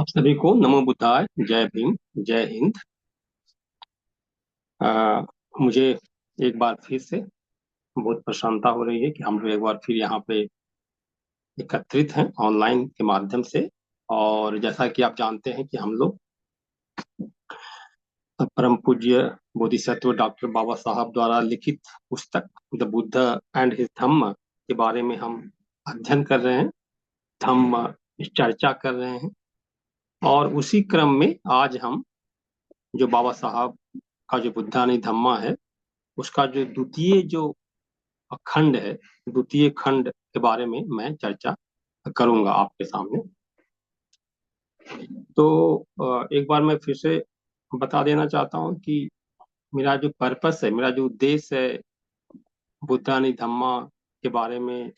आप सभी को नमो बुद्धाय, जय भीम, जय हिंद। अ, मुझे एक बार फिर से बहुत प्रसन्नता हो रही है कि हम लोग एक बार फिर यहाँ पे एकत्रित हैं ऑनलाइन के माध्यम से। और जैसा कि आप जानते हैं कि हम लोग परम पूज्य बोधिसत्व डॉक्टर बाबा साहब द्वारा लिखित पुस्तक द बुद्ध एंड हिज धम्म के बारे में हम अध्ययन कर रहे हैं, धम्म चर्चा कर रहे हैं। और उसी क्रम में आज हम जो बाबा साहब का जो बुद्धानी धम्मा है उसका जो द्वितीय जो खंड है, द्वितीय खंड के बारे में मैं चर्चा करूंगा आपके सामने। तो एक बार मैं फिर से बता देना चाहता हूं कि मेरा जो पर्पस है, मेरा जो उद्देश्य है बुद्धानी धम्मा के बारे में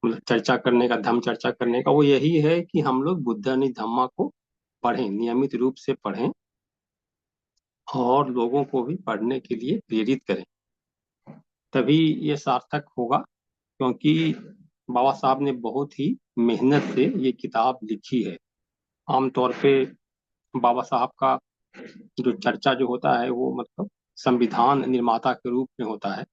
मतलब चर्चा करने का, धम्म चर्चा करने का, वो यही है कि हम लोग बुद्धानी धम्मा को पढ़ें, नियमित रूप से पढ़ें और लोगों को भी पढ़ने के लिए प्रेरित करें। तभी ये सार्थक होगा, क्योंकि बाबा साहब ने बहुत ही मेहनत से ये किताब लिखी है। आमतौर पे बाबा साहब का जो चर्चा जो होता है वो मतलब संविधान निर्माता के रूप में होता है।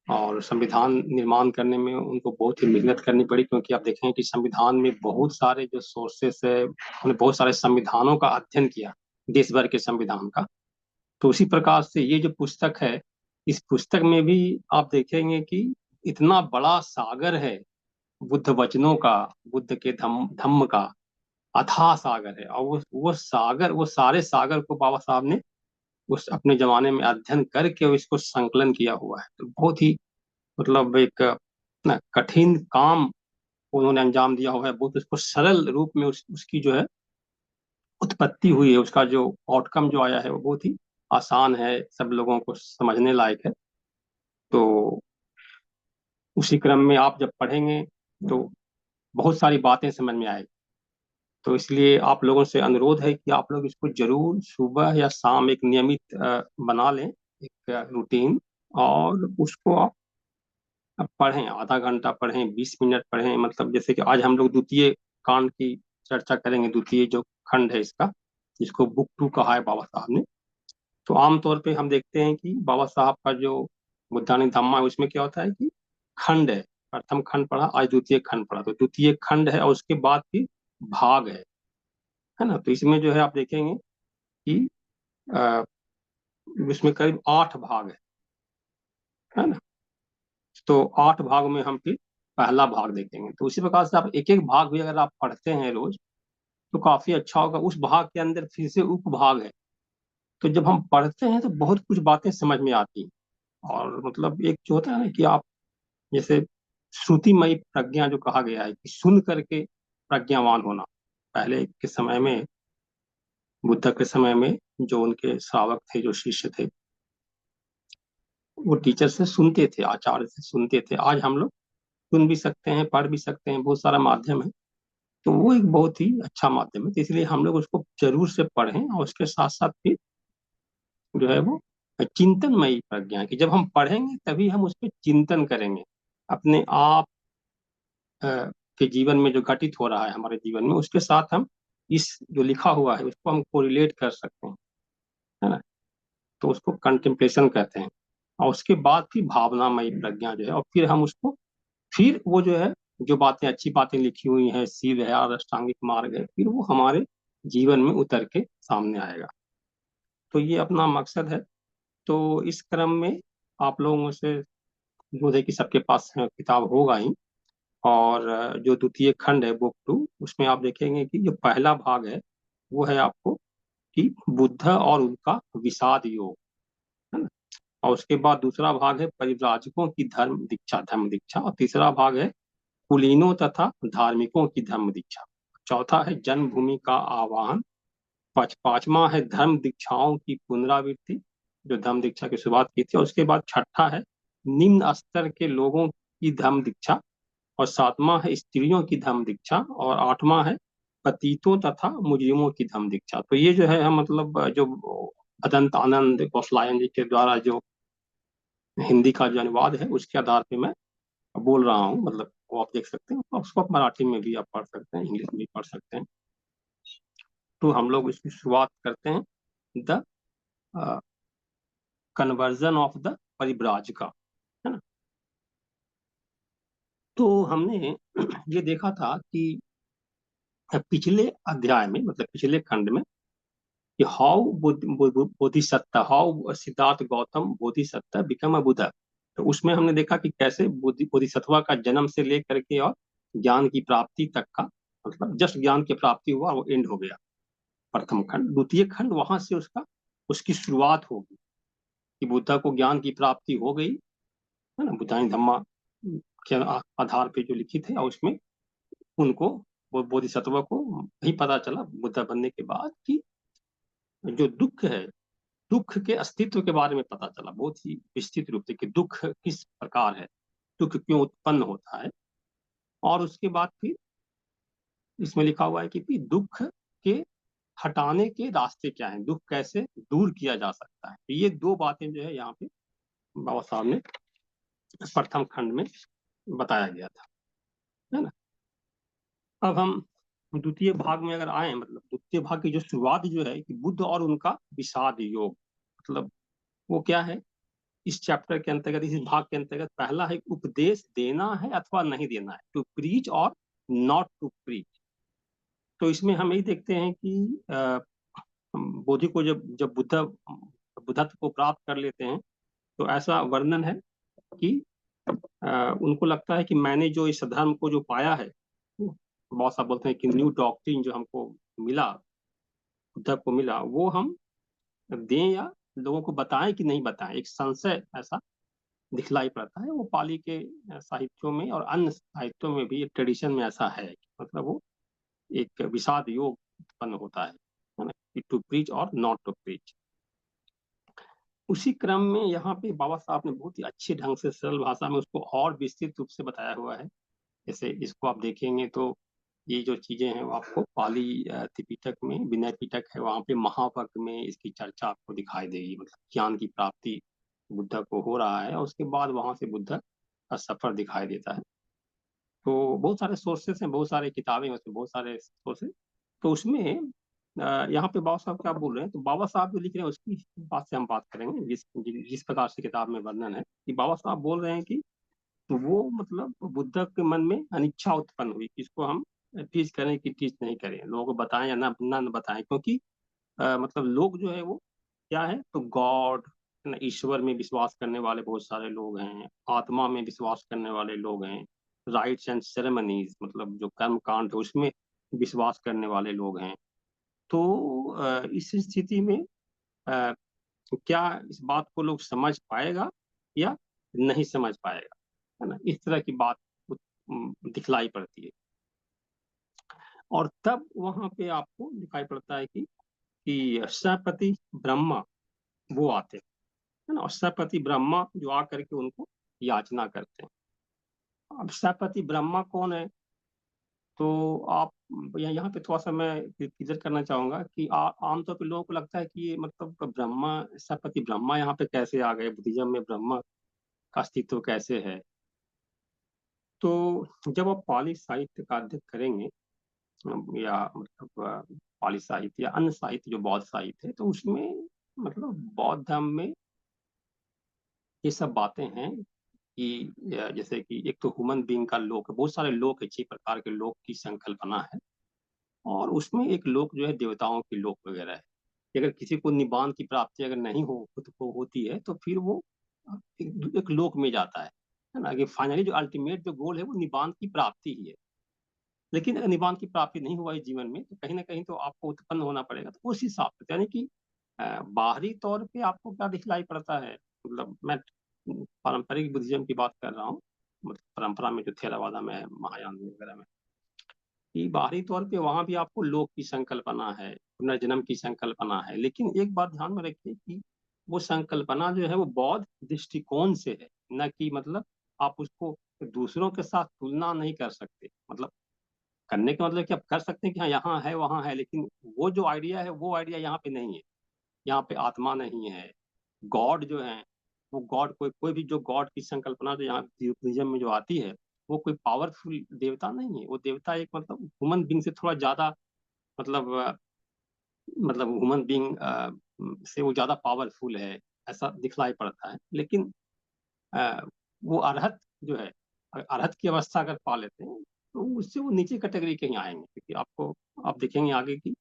और संविधान निर्माण करने में उनको बहुत ही मेहनत करनी पड़ी, क्योंकि आप देखें कि संविधान में बहुत सारे जो सोर्सेस है, उन्होंने बहुत सारे संविधानों का अध्ययन किया, देश भर के संविधान का। तो उसी प्रकार से ये जो पुस्तक है, इस पुस्तक में भी आप देखेंगे कि इतना बड़ा सागर है बुद्ध वचनों का, बुद्ध के धम्म का अथाह सागर है। और वो सागर, वो सारे सागर को बाबा साहब ने उस अपने जमाने में अध्ययन करके इसको संकलन किया हुआ है। तो बहुत ही मतलब एक ना कठिन काम उन्होंने अंजाम दिया हुआ है। बहुत उसको सरल रूप में उसकी जो है उत्पत्ति हुई है, उसका जो आउटकम जो आया है वो बहुत ही आसान है, सब लोगों को समझने लायक है। तो उसी क्रम में आप जब पढ़ेंगे तो बहुत सारी बातें समझ में आएगी। तो इसलिए आप लोगों से अनुरोध है कि आप लोग इसको जरूर सुबह या शाम एक नियमित बना लें, एक रूटीन। और उसको आप पढ़ें, आधा घंटा पढ़ें, 20 मिनट पढ़ें। मतलब जैसे कि आज हम लोग द्वितीय कांड की चर्चा करेंगे, द्वितीय जो खंड है इसका, जिसको बुक 2 कहा है बाबा साहब ने। तो आमतौर पे हम देखते हैं कि बाबा साहब का जो बुद्धानी धम्मा है उसमें क्या होता है कि खंड है, प्रथम खंड पढ़ा, आज द्वितीय खंड पढ़ा। तो द्वितीय खंड है और उसके बाद फिर भाग है ना। तो इसमें जो है आप देखेंगे कि अ, इसमें करीब 8 भाग है ना। तो 8 भाग में हम फिर पहला भाग देखेंगे। तो उसी प्रकार से आप एक एक भाग भी अगर आप पढ़ते हैं रोज तो काफी अच्छा होगा। उस भाग के अंदर फिर से उपभाग है। तो जब हम पढ़ते हैं तो बहुत कुछ बातें समझ में आती हैं। और मतलब एक जो होता है ना कि आप जैसे श्रुतिमयी प्रज्ञा जो कहा गया है कि सुन करके प्रज्ञावान होना। पहले के समय में, बुद्ध के समय में, जो उनके श्रावक थे, जो शिष्य थे, वो टीचर से सुनते थे, आचार्य से सुनते थे। आज हम लोग सुन भी सकते हैं, पढ़ भी सकते हैं, बहुत सारा माध्यम है। तो वो एक बहुत ही अच्छा माध्यम है। तो इसलिए हम लोग उसको जरूर से पढ़ें और उसके साथ साथ फिर जो है वो चिंतनमयी प्रज्ञा की जब हम पढ़ेंगे तभी हम उस पर चिंतन करेंगे। अपने आप के जीवन में जो घटित हो रहा है हमारे जीवन में, उसके साथ हम इस जो लिखा हुआ है उसको हम कोरिलेट कर सकते हैं, है ना। तो उसको कंटेम्पलेशन कहते हैं। और उसके बाद फिर भावनामयी प्रज्ञा जो है, और फिर हम उसको, फिर वो जो है, जो बातें, अच्छी बातें लिखी हुई हैं, शिव है और अष्टांगिक मार्ग है, फिर वो हमारे जीवन में उतर के सामने आएगा। तो ये अपना मकसद है। तो इस क्रम में आप लोगों से उम्मीद है कि सबके पास किताब होगा ही। और जो द्वितीय खंड है बुक 2, उसमें आप देखेंगे कि जो पहला भाग है वो है आपको कि बुद्ध और उनका विषाद योग, है ना। और उसके बाद दूसरा भाग है परिव्राजकों की धर्म दीक्षा। और तीसरा भाग है कुलीनों तथा धार्मिकों की धर्म दीक्षा। चौथा है जन्मभूमि का आह्वान। पांचवा है धर्म दीक्षाओं की पुनरावृत्ति, जो धर्म दीक्षा की शुरुआत की थी। और उसके बाद छठा है निम्न स्तर के लोगों की धर्म दीक्षा। और सातवां है स्त्रियों की धर्म दीक्षा। और आठवां है पतितों तथा मुजरिमों की धर्म दीक्षा। तो ये जो है हम मतलब जो अदंत आनंद गोसलायन जी के द्वारा जो हिंदी का जो अनुवाद है उसके आधार पे मैं बोल रहा हूँ। मतलब वो आप देख सकते हैं, उसको आप मराठी में भी आप पढ़ सकते हैं, इंग्लिश में भी पढ़ सकते हैं। तो हम लोग इसकी शुरुआत करते हैं द कन्वर्जन ऑफ द परिव्राजका, है ना। तो हमने ये देखा था कि पिछले अध्याय में, मतलब पिछले खंड में, कि how Bodhisattva, how Siddhartha Gautam Bodhisattva become a Buddha. तो उसमें हमने देखा कि कैसे बोधिसत्वा का जन्म से लेकर के और ज्ञान की प्राप्ति तक का, मतलब जस्ट ज्ञान की प्राप्ति हुआ, वो एंड हो गया प्रथम खंड। द्वितीय खंड वहां से उसकी शुरुआत होगी कि बुद्धा को ज्ञान की प्राप्ति हो गई, है ना, बुद्धानी धम्मा के आधार पे जो लिखित है, और उसमें उनको, वो बोधिसत्व को ही पता चला बुद्धा बनने के बाद कि जो दुख है, दुख के अस्तित्व के बारे में पता चला बहुत ही विस्तृत रूप से कि दुख किस प्रकार है, दुख क्यों उत्पन्न होता है। और उसके बाद फिर इसमें लिखा हुआ है कि फिर दुख के हटाने के रास्ते क्या हैं, दुख कैसे दूर किया जा सकता है। तो ये दो बातें जो है यहाँ पे बाबा साहब ने प्रथम खंड में बताया गया था, है ना। अब हम द्वितीय भाग में अगर आए, मतलब द्वितीय भाग की जो शुरुआत जो है कि बुद्ध और उनका विषाद योग, मतलब वो क्या है, इस चैप्टर के अंतर्गत, इस भाग के अंतर्गत पहला है उपदेश देना है अथवा नहीं देना है, टू प्रीच और नॉट टू प्रीच। तो इसमें हम यही देखते हैं कि बोधि को जब जब बुद्धत्व को प्राप्त कर लेते हैं, तो ऐसा वर्णन है कि उनको लगता है कि मैंने जो इस धर्म को जो पाया है, बहुत सा बोलते हैं कि न्यू डॉक्ट्रिन जो हमको मिला, बुद्ध को मिला, वो हम दें या लोगों को बताएं कि नहीं बताएं, एक संशय ऐसा दिखलाई पड़ता है। वो पाली के साहित्यों में और अन्य साहित्यों में भी, एक ट्रेडिशन में ऐसा है, मतलब वो एक विषाद योग उत्पन्न होता है ना, टू प्रीच और नॉट टू प्रीच। उसी क्रम में यहाँ पे बाबा साहब ने बहुत ही अच्छे ढंग से सरल भाषा में उसको और विस्तृत रूप से बताया हुआ है। जैसे इसको आप देखेंगे तो ये जो चीजें हैं वो आपको पाली त्रिपिटक में, विनय पिटक है, वहाँ पे महावर्ग में इसकी चर्चा आपको दिखाई देगी। मतलब ज्ञान की प्राप्ति बुद्ध को हो रहा है और उसके बाद वहां से बुद्ध का सफर दिखाई देता है। तो बहुत सारे सोर्सेस हैं, बहुत सारे किताबें हैं उसमें, बहुत सारे सोर्सेस। तो उसमें यहाँ पे बाबा साहब क्या बोल रहे हैं, तो बाबा साहब जो लिख रहे हैं उसकी बात से हम बात करेंगे, जिस प्रकार से किताब में वर्णन है कि बाबा साहब बोल रहे हैं कि वो, मतलब बुद्ध के मन में अनिच्छा उत्पन्न हुई कि इसको हम टीच करें कि टीच नहीं करें, लोगों को बताएं या ना बताएं, क्योंकि मतलब लोग जो है वो क्या है, तो गॉड, ईश्वर में विश्वास करने वाले बहुत सारे लोग हैं, आत्मा में विश्वास करने वाले लोग हैं, राइट्स एंड सेरेमनीज, मतलब जो कर्म कांड है उसमें विश्वास करने वाले लोग हैं। तो इस स्थिति में अ, क्या इस बात को लोग समझ पाएगा या नहीं समझ पाएगा, है ना, इस तरह की बात दिखलाई पड़ती है। और तब वहां पे आपको दिखाई पड़ता है कि सपति ब्रह्मा वो आते हैं, है ना, और सपति ब्रह्मा जो आकर के उनको याचना करते हैं। अब सपति ब्रह्मा कौन है, तो आप यहाँ पे थोड़ा सा मैं क्लियर करना चाहूंगा कि आमतौर पे लोगों को लगता है कि ये, मतलब ब्रह्मा, सपति ब्रह्मा यहाँ पे कैसे आ गए, बुद्धिज्म में ब्रह्मा का अस्तित्व कैसे है। तो जब आप पाली साहित्य का अध्ययन करेंगे, या मतलब पाली साहित्य या अन्य साहित्य जो बौद्ध साहित्य है, तो उसमें मतलब बौद्ध धर्म में ये सब बातें हैं कि जैसे कि एक तो ह्यूमन बीइंग का लोक, बहुत सारे लोक है, 6 प्रकार के लोक की संकल्पना है, और उसमें एक लोक जो है देवताओं की लोक वगैरह है। अगर किसी को निबान की प्राप्ति अगर नहीं हो खुद को होती है, तो फिर वो एक लोक में जाता है ना, कि फाइनली जो अल्टीमेट जो गोल है वो निबान की प्राप्ति ही है। लेकिन अगर निबान की प्राप्ति नहीं हुआ इस जीवन में, तो कहीं ना कहीं तो आपको उत्पन्न होना पड़ेगा। तो उस हिसाब से, यानी कि बाहरी तौर पे आपको क्या दिखलाई पड़ता है, मतलब मैं पारंपरिक बुद्धिज्म की बात कर रहा हूँ, मतलब परंपरा में जो थेरावादा में है, महायान वगैरह में, कि बाहरी तौर पे वहां भी आपको लोक की संकल्पना है, पुनर्जन्म की संकल्पना है। लेकिन एक बात ध्यान में रखिए कि वो संकल्पना जो है वो बौद्ध दृष्टिकोण से है, न कि मतलब आप उसको दूसरों के साथ तुलना नहीं कर सकते। मतलब करने का मतलब कि आप कर सकते हैं कि हाँ यहाँ है वहाँ है, लेकिन वो जो आइडिया है वो आइडिया यहाँ पे नहीं है। यहाँ पे आत्मा नहीं है, गॉड जो है वो गॉड, कोई भी जो गॉड की संकल्पना जो यहाँ बुद्धिज्म में जो आती है, वो कोई पावरफुल देवता नहीं है। वो देवता एक, मतलब ह्यूमन बींग से थोड़ा ज्यादा, मतलब मतलब ह्यूमन बीइंग से वो ज्यादा पावरफुल है, ऐसा दिखलाई पड़ता है। लेकिन अ, वो अरहत जो है, अरहत की अवस्था अगर पा लेते हैं तो उससे वो नीचे कैटेगरी के ही आएंगे, क्योंकि आपको आप देखेंगे आगे की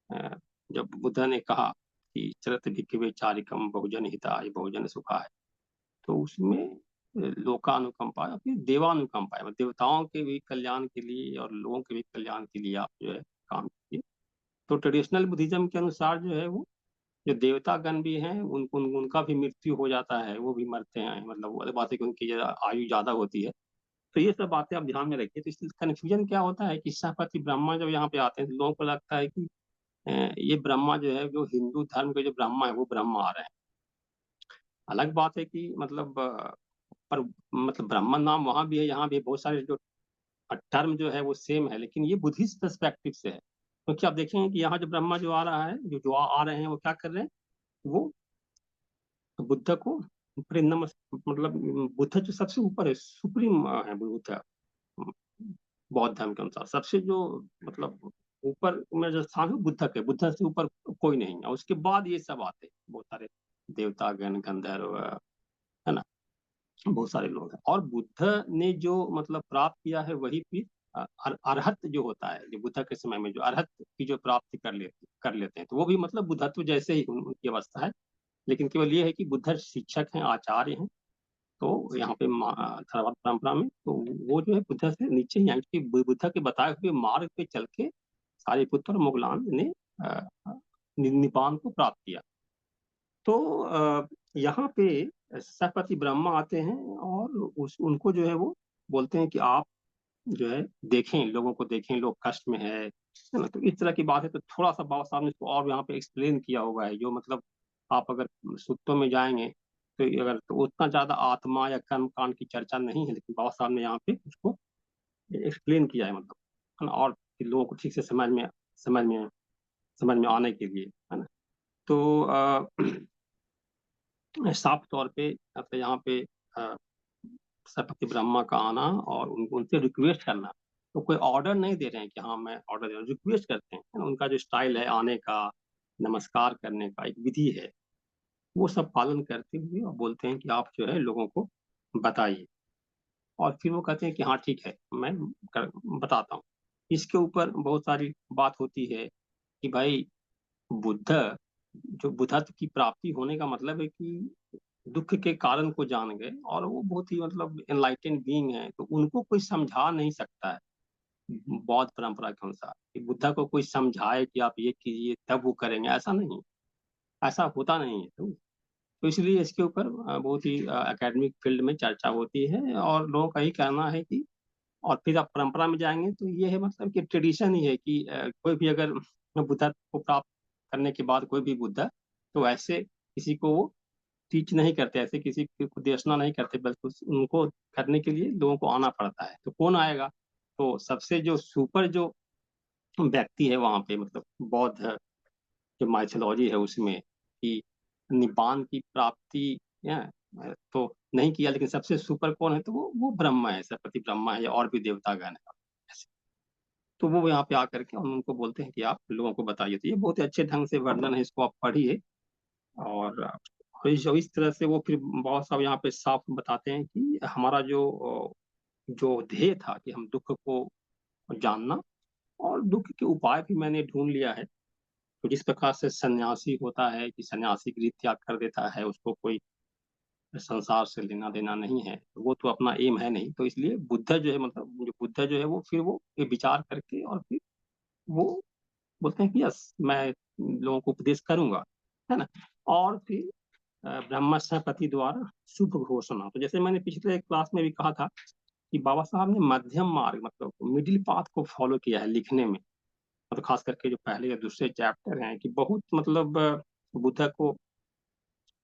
अ, जब बुद्ध ने कहा कि चरत भिक्खवे चारिकम बहुजन हिताय बहुजन सुखाय, तो उसमें लोकानुकंपा या फिर देवानुकंपा है, मतलब देवताओं के भी कल्याण के लिए और लोगों के भी कल्याण के लिए आप जो है काम कीजिए। तो ट्रेडिशनल बुद्धिज्म के अनुसार जो है वो जो देवता गण भी हैं उनका भी मृत्यु हो जाता है, वो भी मरते हैं, मतलब वो अलग बात है कि उनकी आयु ज्यादा होती है। तो ये सब बातें आप ध्यान में रखिए। तो इसलिए कन्फ्यूजन क्या होता है कि शाहपति ब्रह्मा जब यहाँ पे आते हैं तो लोगों को लगता है कि ये ब्रह्मा जो है, जो हिंदू धर्म के जो ब्रह्मा है वो ब्रह्मा आ रहे हैं। अलग बात है कि मतलब पर मतलब ब्राह्मण नाम वहां भी है, यहाँ भी है, बहुत सारे जो टर्म जो है वो सेम है, लेकिन ये बुद्धिस्ट पर्सपेक्टिव से है। क्योंकि आप देखेंगे कि यहाँ जो ब्रह्मा जो आ रहा है, जो आ रहे हैं, वो क्या कर रहे हैं, वो बुद्ध को मतलब बुद्ध जो सबसे ऊपर है, सुप्रीम है बुद्ध, बौद्ध धर्म के अनुसार सबसे जो मतलब ऊपर में जो स्थान है बुद्ध के, बुद्ध से ऊपर कोई नहीं है। उसके बाद ये सब आते हैं बहुत सारे देवता गण गंधर्व, है ना, बहुत सारे लोग हैं। और बुद्ध ने जो मतलब प्राप्त किया है वही फिर अरहत जो होता है, जो बुद्ध के समय में जो अरहत की जो प्राप्ति कर लेते हैं, तो वो भी मतलब बुद्धत्व जैसे ही उनकी अवस्था है। लेकिन केवल ये है कि बुद्ध शिक्षक हैं, आचार्य हैं। तो यहाँ पे थर्वाद परंपरा में तो वो जो है बुद्ध से नीचे ही आए, क्योंकि बुद्ध के बताए हुए मार्ग पे चल के सारिपुत्र और मुगलान ने अ, निपान को प्राप्त किया। तो यहाँ पे सहपति ब्रह्मा आते हैं और उनको जो है वो बोलते हैं कि आप जो है देखें, लोगों को देखें, लोग कष्ट में है ना। तो इस तरह की बात है। तो थोड़ा सा बाबा साहब ने इसको और यहाँ पे एक्सप्लेन किया हुआ है, जो मतलब आप अगर सूत्रों में जाएंगे तो अगर तो उतना ज्यादा आत्मा या कर्म कांड की चर्चा नहीं है, लेकिन बाबा साहब ने यहाँ पे उसको एक्सप्लेन किया है, मतलब है ना, और कि लोगों को ठीक से समझ में समझ में आने के लिए, है ना। तो साफ तौर पे मतलब यहाँ पे अ, सरस्वती ब्रह्मा का आना और उनसे रिक्वेस्ट करना, तो कोई ऑर्डर नहीं दे रहे हैं कि हाँ मैं ऑर्डर दे रहा हूँ, रिक्वेस्ट करते हैं, है ना। उनका जो स्टाइल है आने का, नमस्कार करने का एक विधि है, वो सब पालन करते हुए और बोलते हैं कि आप जो है लोगों को बताइए। और फिर वो कहते हैं कि हाँ ठीक है, मैं बताता हूँ। इसके ऊपर बहुत सारी बात होती है कि भाई बुद्ध, जो बुद्धत्व की प्राप्ति होने का मतलब है कि दुख के कारण को जान गए, और वो बहुत ही मतलब एनलाइटेंड बीइंग है, तो उनको कोई समझा नहीं सकता है बौद्ध परंपरा के अनुसार कि बुद्धा को कोई समझाए कि आप ये कीजिए तब वो करेंगे, ऐसा नहीं, ऐसा होता नहीं है। तो इसलिए इसके ऊपर बहुत ही एकेडमिक फील्ड में चर्चा होती है, और लोगों का ही कहना है कि और फिर आप परंपरा में जाएंगे तो ये है मतलब कि ट्रेडिशन ही है कि कोई भी अगर बुद्ध को प्राप्त करने के बाद कोई भी बुद्ध तो ऐसे किसी को वो टीच नहीं करते, ऐसे किसी को देशना नहीं करते, बल्कि उनको करने के लिए लोगों को आना पड़ता है। तो कौन आएगा, तो सबसे जो सुपर जो व्यक्ति है वहां पे, मतलब बौद्ध जो माइथोलॉजी है उसमें कि निपान की प्राप्ति तो नहीं किया, लेकिन सबसे सुपर कौन है, तो वो ब्रह्मा है, सरस्वती ब्रह्मा है, और भी देवतागण है ऐसे। तो वो यहाँ पे आकर के हम उनको बोलते हैं कि आप लोगों को बताइए। तो ये बहुत ही अच्छे ढंग से वर्णन है, इसको आप पढ़िए। और इस तरह से वो फिर बहुत साहब यहाँ पे साफ बताते हैं कि हमारा जो जो ध्येय था कि हम दुख को जानना, और दुख के उपाय भी मैंने ढूंढ लिया है। तो जिस प्रकार से सन्यासी होता है कि सन्यासी गृह त्याग कर देता है, उसको कोई संसार से लेना देना नहीं है, तो वो तो अपना एम है नहीं, तो इसलिए बुद्ध जो है, मतलब जो बुद्ध जो है वो फिर वो ये विचार करके और फिर वो बोलते हैं कि यस मैं लोगों को उपदेश करूंगा, है ना। और फिर ब्रह्मस्पति द्वारा शुभ घोषणा, तो जैसे मैंने पिछले क्लास में भी कहा था कि बाबा साहब ने मध्यम मार्ग, मतलब मिडिल पाथ को फॉलो किया है लिखने में। मतलब खास करके जो पहले या दूसरे चैप्टर हैं कि बहुत मतलब बुद्ध को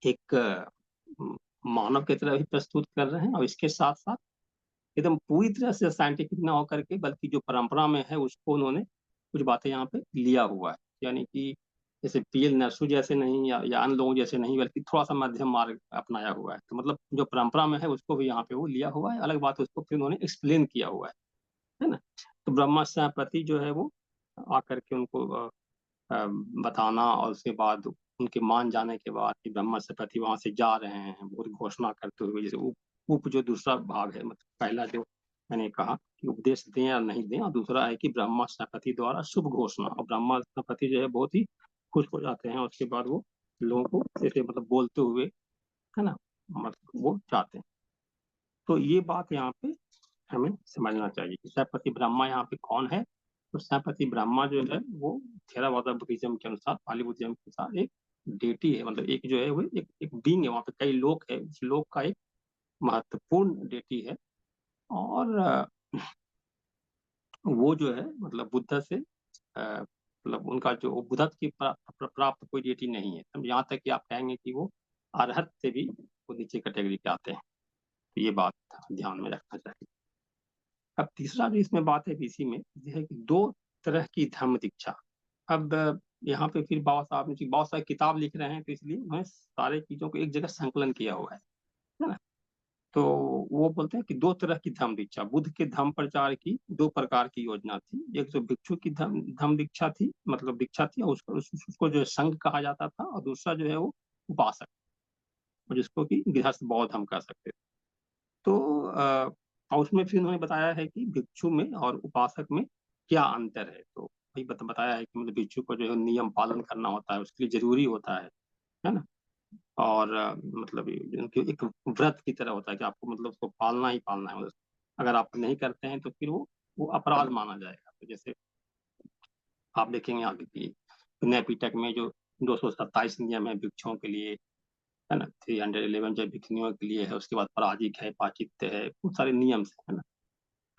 एक मानव की तरह भी प्रस्तुत कर रहे हैं, और इसके साथ साथ एकदम पूरी तरह से साइंटिफिक ना होकर के, बल्कि जो परंपरा में है उसको उन्होंने कुछ बातें यहाँ पे लिया हुआ है। यानी कि जैसे पीएल नरसू जैसे नहीं, या अन्य लोगों जैसे नहीं, बल्कि थोड़ा सा मध्यम मार्ग अपनाया हुआ है। तो मतलब जो परंपरा में है उसको भी यहाँ पे वो लिया हुआ है, अलग बात है उसको फिर उन्होंने एक्सप्लेन किया हुआ है ना। तो ब्रह्मा प्रति जो है वो आकर के उनको बताना, और उसके बाद उनके मान जाने के बाद कि ब्रह्मस्पति वहां से जा रहे हैं और घोषणा करते हुए, जैसे उप जो दूसरा भाग है, मतलब पहला जो मैंने कहा कि उपदेश दें या नहीं दें, और दूसरा है कि ब्रह्मस्पति द्वारा शुभ घोषणा, और ब्रह्मस्पति जो है बहुत ही खुश हो जाते हैं, उसके बाद वो लोगों को ऐसे मतलब बोलते हुए, है ना, मतलब वो चाहते हैं। तो ये बात यहाँ पे हमें समझना चाहिए कि सैपति ब्रह्मा यहाँ पे कौन है। तो सैपति ब्रह्मा जो है वो थेरावादा बुद्धिज्म के अनुसार, पाली बुद्धिज्म के अनुसार एक डेटी है, मतलब एक जो है वो एक बींग है, वहाँ पे कई लोग है, उस लोक का एक महत्वपूर्ण डेटी है। और वो जो है मतलब बुद्ध से मतलब उनका जो बुद्धत्व की प्राप्त कोई डेटी नहीं है, यहाँ तक कि आप कहेंगे कि वो अरहत से भी वो नीचे कैटेगरी पे आते हैं। तो ये बात ध्यान में रखना चाहिए। अब तीसरा जो इसमें बात है इसी में, ये है कि दो तरह की धर्म दीक्षा। अब यहाँ पे फिर बाबा साहब ने बहुत सारी किताब लिख रहे हैं, तो इसलिए उन्होंने सारे चीजों को एक जगह संकलन किया हुआ है ना। तो वो बोलते हैं कि दो तरह की धर्म दीक्षा, बुद्ध के धर्म प्रचार की दो प्रकार की योजना थी। एक जो भिक्षु की धर्म दीक्षा थी, मतलब दीक्षा थी, और उसको जो है संघ कहा जाता था, और दूसरा जो है वो उपासक, जिसको कि गृहस्थ बौद्ध हम कह सकते थे। तो और उसमें फिर उन्होंने बताया है कि भिक्षु में और उपासक में क्या अंतर है। तो वही बताया है कि मतलब भिक्षु को जो है नियम पालन करना होता है, उसके लिए जरूरी होता है ना। और मतलब उनकी एक व्रत की तरह होता है कि आपको मतलब उसको पालना ही पालना है, मतलब अगर आप नहीं करते हैं तो फिर वो अपराध माना जाएगा। तो जैसे आप देखेंगे आगे की नए पिटक में जो 227 नियम है भिक्षुओं के लिए, है ना, 311 जो भिक्षुओं के लिए है, उसके बाद पराजिक है, पाचित्य है, बहुत सारे नियम है ना।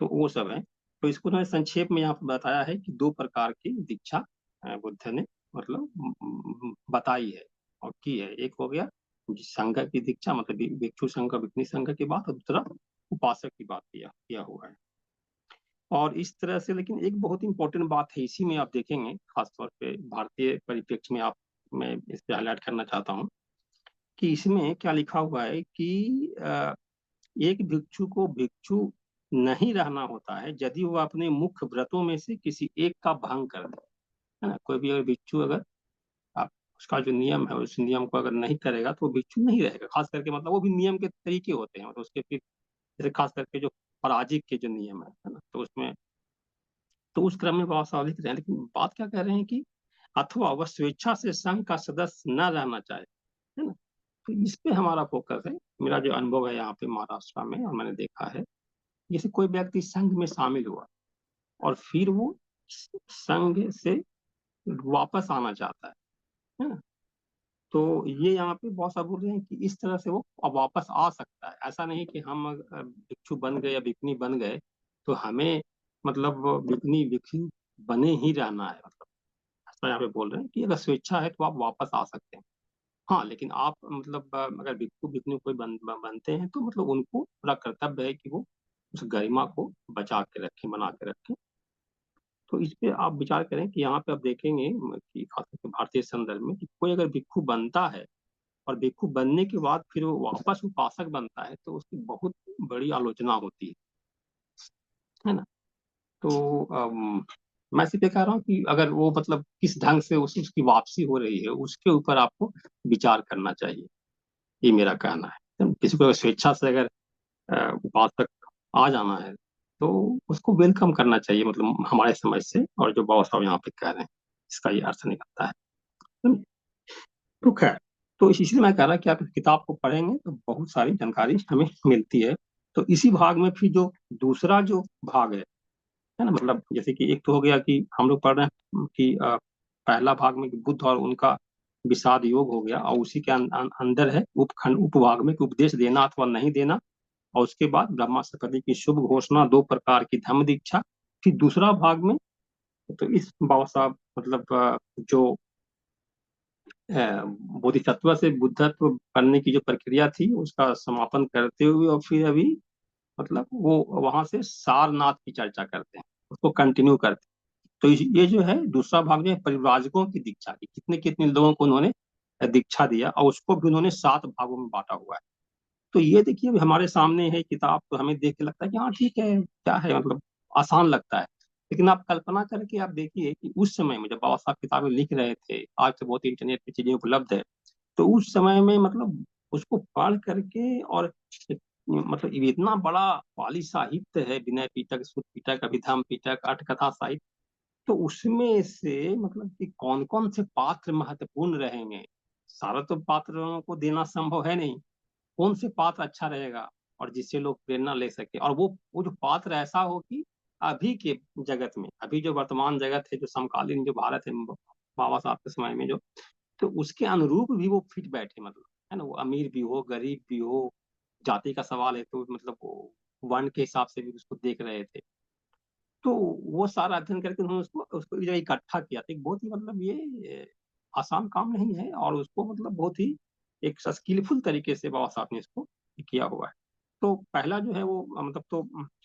तो वो सब है। तो इसको उन्होंने संक्षेप में यहाँ पर बताया है कि दो प्रकार की दीक्षा बुद्ध ने मतलब बताई है और की है। एक हो गया संघ की दीक्षा, मतलब भिक्षु संघ भिक्षुणी संघ की बात, और दूसरा उपासक की बात किया हुआ है। और इस तरह से, लेकिन एक बहुत इंपॉर्टेंट बात है इसी में, आप देखेंगे खासतौर पे भारतीय परिप्रेक्ष्य में, आप मैं इस पे हाईलाइट करना चाहता हूँ कि इसमें क्या लिखा हुआ है कि एक भिक्षु को भिक्षु नहीं रहना होता है यदि वो अपने मुख्य व्रतों में से किसी एक का भंग कर दे, है ना। कोई भी अगर भिक्षु, अगर आप उसका जो नियम है उस नियम को अगर नहीं करेगा तो वो भिक्षु नहीं रहेगा। खास करके मतलब वो भी नियम के तरीके होते हैं, मतलब उसके फिर जैसे खास करके जो पराजिक के जो नियम है ना, तो उसमें तो उस क्रम में बहुत सारे लिख रहे हैं। लेकिन बात क्या कह रहे हैं कि अथवा वह स्वेच्छा से संघ का सदस्य न रहना चाहे, है ना। तो इस पे हमारा फोकस है। मेरा जो अनुभव है यहाँ पे महाराष्ट्र में, और मैंने देखा है, जैसे कोई व्यक्ति संघ में शामिल हुआ और फिर वो संघ से वापस आना चाहता है ना। तो ये यहाँ पे बहुत सारे बोल रहे हैं कि इस तरह से वो अब वापस आ सकता है। ऐसा नहीं कि हम भिक्षु बन गए या भिक्षुणी बन गए तो हमें मतलब भिक्षुणी भिक्षु बने ही रहना है, मतलब ऐसा यहाँ पे बोल रहे हैं कि अगर स्वेच्छा है तो आप वापस आ सकते हैं। हाँ, लेकिन आप मतलब अगर भिक्षु भिक्षुणी कोई बनते हैं तो मतलब उनको पूरा कर्तव्य है कि वो उस गरिमा को बचा के रखें, बना के रखें। तो इस पे आप विचार करें कि यहाँ पे आप देखेंगे कि खासकर भारतीय संदर्भ में कि कोई अगर भिक्षु बनता है और भिक्षु बनने के बाद फिर वो वापस उपासक बनता है तो उसकी बहुत बड़ी आलोचना होती है ना। तो मैं सिर्फ ये कह रहा हूँ कि अगर वो मतलब किस ढंग से उसकी वापसी हो रही है उसके ऊपर आपको विचार करना चाहिए, ये मेरा कहना है। किसी को अगर स्वेच्छा से अगर उपासक आ जाना है तो उसको वेलकम करना चाहिए, मतलब हमारे समझ से, और जो बाबा साहब यहाँ पे कह रहे हैं इसका ये अर्थ निकलता है। तो खैर, तो इसलिए मैं कह रहा कि आप इस किताब को पढ़ेंगे तो बहुत सारी जानकारी हमें मिलती है। तो इसी भाग में फिर जो दूसरा जो भाग है ना, मतलब जैसे कि एक तो हो गया कि हम लोग पढ़ रहे हैं कि पहला भाग में कि बुद्ध और उनका विषाद योग हो गया, और उसी के अंदर है उपखंड उपभाग में कि उपदेश देना अथवा नहीं देना, और उसके बाद ब्रह्मस्पति की शुभ घोषणा, दो प्रकार की धम्म दीक्षा। फिर दूसरा भाग में तो इस बाबा साहब मतलब जो बोधिसत्व से बुद्धत्व बनने की जो प्रक्रिया थी उसका समापन करते हुए, और फिर अभी मतलब वो वहां से सारनाथ की चर्चा करते हैं, उसको कंटिन्यू करते हैं। तो ये जो है दूसरा भाग जो है परिव्राजकों की दीक्षा की, कितने कितने लोगों को उन्होंने दीक्षा दिया, और उसको भी उन्होंने 7 भागों में बांटा हुआ है। तो ये देखिए हमारे सामने है किताब, तो हमें देख के लगता है कि हाँ ठीक है, क्या है, मतलब आसान लगता है। लेकिन आप कल्पना करके आप देखिए कि उस समय में जब बाबा साहब किताबें लिख रहे थे, आज तो बहुत इंटरनेट पे चीजें उपलब्ध है, तो उस समय में मतलब उसको पढ़ करके और मतलब ये इतना बड़ा पाली साहित्य है, विनय पिटक, सुत पिटक, अभिधम पिटक, अठकथा साहित्य, तो उसमें से मतलब कि कौन कौन से पात्र महत्वपूर्ण रहेंगे, सारा तो पात्रों को देना संभव है नहीं, कौन से पात्र अच्छा रहेगा और जिससे लोग प्रेरणा ले सके, और वो जो पात्र ऐसा हो कि अभी के जगत में, अभी जो वर्तमान जगत है, जो समकालीन जो भारत है बाबा साहब के समय में जो, तो उसके अनुरूप भी वो फिट बैठे, मतलब है ना, वो अमीर भी हो, गरीब भी हो, जाति का सवाल है तो मतलब वो वर्ण के हिसाब से भी उसको देख रहे थे। तो वो सारा अध्ययन करके उन्होंने उसको उसको एक जगह इकट्ठा किया, तो एक बहुत ही मतलब ये आसान काम नहीं है, और उसको मतलब बहुत ही एक स्किलफुल तरीके से बाबा साहब ने इसको किया हुआ है। तो पहला जो है वो मतलब तो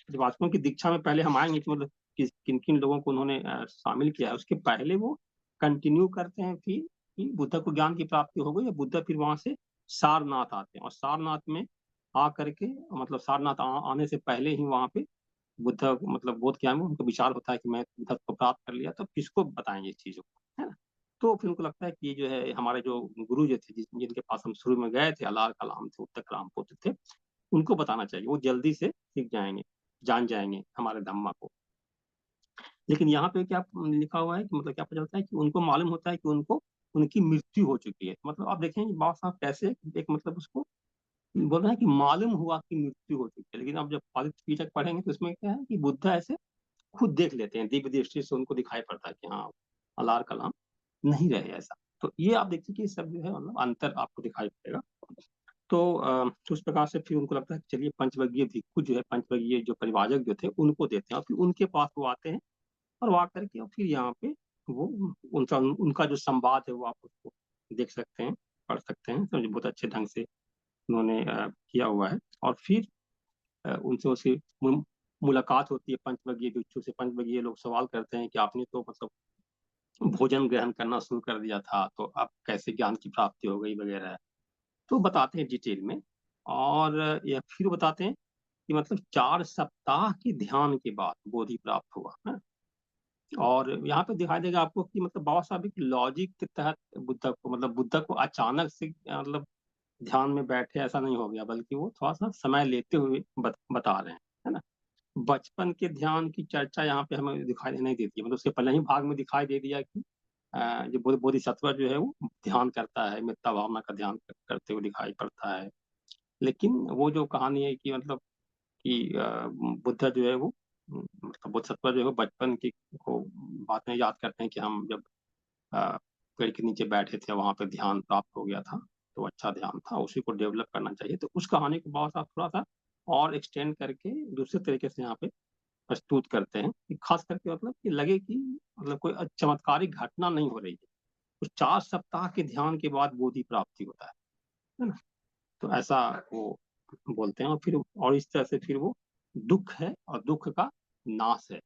जब आश्रम की दीक्षा में पहले हम आएंगे कि मतलब किन किन लोगों को उन्होंने शामिल किया है, उसके पहले वो कंटिन्यू करते हैं फिर कि बुद्ध को ज्ञान की प्राप्ति हो गई, या बुद्ध फिर वहां से सारनाथ आते हैं, और सारनाथ में आ करके मतलब सारनाथ आने से पहले ही वहां पे बुद्ध मतलब बोध क्या है, उनको विचार होता है कि मैं बुद्ध को प्राप्त कर लिया, तो किसको बताएंगे इस चीजों को, है ना। तो फिर उनको लगता है कि जो है हमारे जो गुरु जो थे, जिनके पास हम शुरू में गए थे, अलार कलाम थे, उत्तर कलाम पुत्र थे, उनको बताना चाहिए, वो जल्दी से सीख जाएंगे, जान जाएंगे हमारे धम्मा को। लेकिन यहाँ पे क्या लिखा हुआ है कि मतलब क्या पता चलता है कि उनको मालूम होता है कि उनको उनकी मृत्यु हो चुकी है, मतलब आप देखें कि बाबा साहब कैसे एक मतलब उसको बोल रहे हैं कि मालूम हुआ कि मृत्यु हो चुकी है, लेकिन अब जब आदित्य पीठक पढ़ेंगे तो इसमें क्या है कि बुद्ध ऐसे खुद देख लेते हैं, दिव्य दृष्टि से उनको दिखाई पड़ता है कि हाँ अलार कलाम नहीं रहे ऐसा। तो ये आप देखिए कि सब जो है मतलब अंतर आपको दिखाई पड़ेगा। तो उस प्रकार से फिर उनको लगता है कि चलिए पंचवर्गीय भिक्खु जो है, पंचवर्गीय जो परिवाजक जो थे उनको देते हैं, और फिर उनके पास वो आते हैं, और वो आकर के और फिर यहाँ पे वो उनका उनका जो संवाद है वो आप उसको देख सकते हैं, पढ़ सकते हैं, तो बहुत अच्छे ढंग से उन्होंने किया हुआ है। और फिर उनसे उसकी मुलाकात होती है पंचवर्गीय भिक्षु से, पंचवर्गीय लोग सवाल करते हैं कि आपने तो मतलब भोजन ग्रहण करना शुरू कर दिया था, तो अब कैसे ज्ञान की प्राप्ति हो गई वगैरह, तो बताते हैं डिटेल में। और या फिर बताते हैं कि मतलब 4 सप्ताह के ध्यान के बाद बोधि प्राप्त हुआ है। और यहाँ पे दिखाई देगा आपको कि मतलब बाबा साहब एक लॉजिक के तहत बुद्ध को मतलब बुद्ध को अचानक से मतलब ध्यान में बैठे ऐसा नहीं हो गया, बल्कि वो थोड़ा सा समय लेते हुए बता रहे हैं, है ना। बचपन के ध्यान की चर्चा यहाँ पे हमें दिखाई नहीं देती है, मतलब उसके पहले ही भाग में दिखाई दे दिया कि जो बोधिसत्व जो है वो ध्यान करता है, मिथ्या भावना का ध्यान करते हुए दिखाई पड़ता है। लेकिन वो जो कहानी है कि मतलब कि बुद्ध जो है वो मतलब बोधिसत्व जो है वो बचपन की को बातें याद करते हैं कि हम जब अ, पेड़ के नीचे बैठे थे, वहां पे ध्यान प्राप्त हो गया था, तो अच्छा ध्यान था, उसी को डेवलप करना चाहिए। तो उस कहानी को बहुत सा थोड़ा सा और एक्सटेंड करके दूसरे तरीके से यहाँ पे प्रस्तुत करते हैं कि खास करके मतलब कि लगे कि मतलब कोई चमत्कारिक घटना नहीं हो रही है, तो 4 सप्ताह के ध्यान के बाद बोधि प्राप्ति होता है ना। तो ऐसा वो बोलते हैं, और फिर और इस तरह से फिर वो दुख है और दुख का नाश है।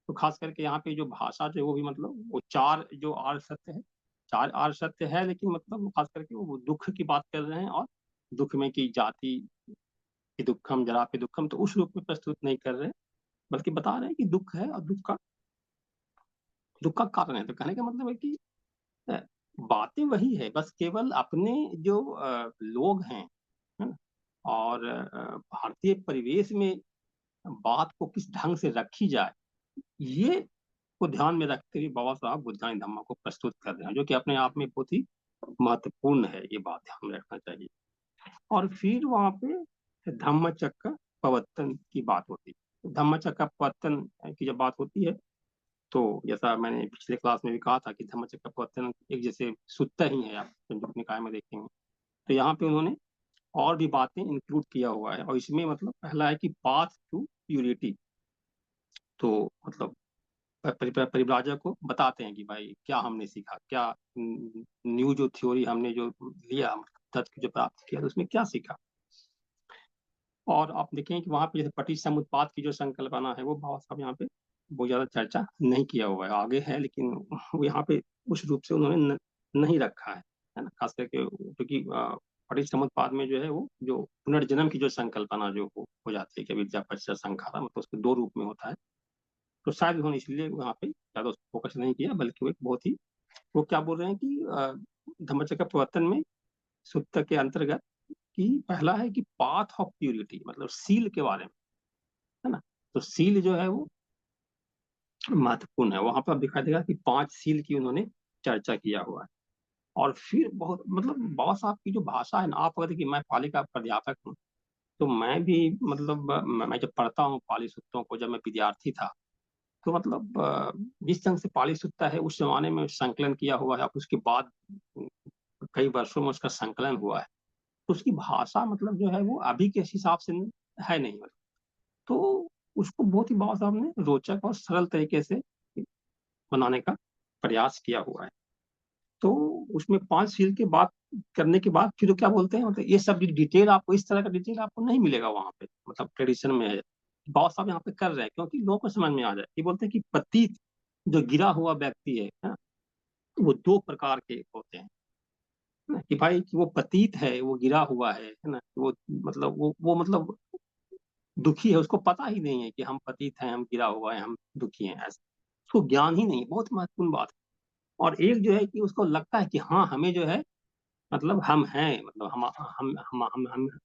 तो खास करके यहाँ पे जो भाषा जो है वो भी मतलब वो चार जो आर्य सत्य है, 4 आर्य सत्य है, लेकिन मतलब खास करके वो दुख की बात कर रहे हैं, और दुख में की जाति की दुखम जरा पे दुखम, तो उस रूप में प्रस्तुत नहीं कर रहे, बल्कि बता रहे हैं कि दुख है और दुख का कारण है। तो कहने का मतलब है कि अ, बातें वही है, बस केवल अपने जो लोग हैं, है ना, और भारतीय परिवेश में बात को किस ढंग से रखी जाए, ये को ध्यान में रखते हुए बाबा साहब बुद्धानी धम्मा को प्रस्तुत कर रहे हैं, जो कि अपने आप में बहुत ही महत्वपूर्ण है, ये बात ध्यान में रखना चाहिए। और फिर वहां पे धम्मचक्र प्रवर्तन की बात होती है। धम्मचक्र प्रवर्तन की जब बात होती है, तो जैसा मैंने पिछले क्लास में भी कहा था कि धम्मचक्र प्रवर्तन एक जैसे सूत्र ही है, आप संयुक्त निकाय में देखेंगे, तो यहाँ पे उन्होंने और भी बातें इंक्लूड किया हुआ है, और इसमें मतलब पहला है कि पाथ टू प्यूरिटी। तो मतलब परिव्राजक को बताते हैं कि भाई क्या हमने सीखा, क्या न्यू जो थ्योरी हमने जो लिया, तत्व जो प्राप्त किया, तो उसमें क्या सीखा। और आप देखें कि वहां पे जैसे पटी समुत्पाद की जो संकल्पना है, वो बाबा साहब यहाँ पे बहुत ज्यादा चर्चा नहीं किया हुआ है, आगे है, लेकिन वो यहाँ पे उस रूप से उन्होंने नहीं रखा है ना, खास करके क्योंकि पटी समुत्पाद में जो है वो जो पुनर्जन्म की जो संकल्पना जो हो जाती है कि विद्या पश्चात संखारा, मतलब उसके 2 रूप में होता है। तो शायद उन्होंने इसलिए वहाँ पे ज़्यादा फोकस नहीं किया, बल्कि वो एक बहुत ही, वो क्या बोल रहे हैं कि धम्मचक्र प्रवर्तन में सूत्र के अंतर्गत कि पहला है कि पाथ ऑफ प्यूरिटी, मतलब सील के बारे में, है ना। तो सील जो है वो महत्वपूर्ण है। वहां पर दिखाई देगा कि 5 सील की उन्होंने चर्चा किया हुआ है। और फिर बहुत मतलब बाबा साहब की जो भाषा है ना, आप अगर देखिए, मैं पाली का प्राध्यापक हूँ, तो मैं भी मतलब मैं जब पढ़ता हूँ पाली सूत्रों को, जब मैं विद्यार्थी था, तो मतलब जिस ढंग से पाली सूत्र है उस जमाने में संकलन किया हुआ है, अब उसके बाद कई वर्षों में उसका संकलन हुआ है, तो उसकी भाषा मतलब जो है वो अभी के हिसाब से है नहीं, मतलब तो उसको बहुत ही बाबा साहब ने रोचक और सरल तरीके से बनाने का प्रयास किया हुआ है। तो उसमें 5 सील के बात करने के बाद फिर वो क्या बोलते हैं, मतलब ये सब डिटेल आपको, इस तरह का डिटेल आपको नहीं मिलेगा वहाँ पे, मतलब ट्रेडिशन में है। बाबा साहब यहाँ पे कर रहे हैं क्योंकि लोगों को समझ में आ जाए। ये बोलते हैं कि पतित जो गिरा हुआ व्यक्ति है ना, वो 2 प्रकार के होते हैं ना, कि भाई कि वो पतित है, वो गिरा हुआ है ना, वो मतलब वो मतलब दुखी है, उसको पता ही नहीं है कि हम पतित हैं, हम गिरा हुआ है, हम दुखी हैं, ऐसा उसको ज्ञान ही नहीं है। बहुत महत्वपूर्ण बात है। और एक जो है कि उसको लगता है कि हाँ, हमें जो है मतलब हम हैं, मतलब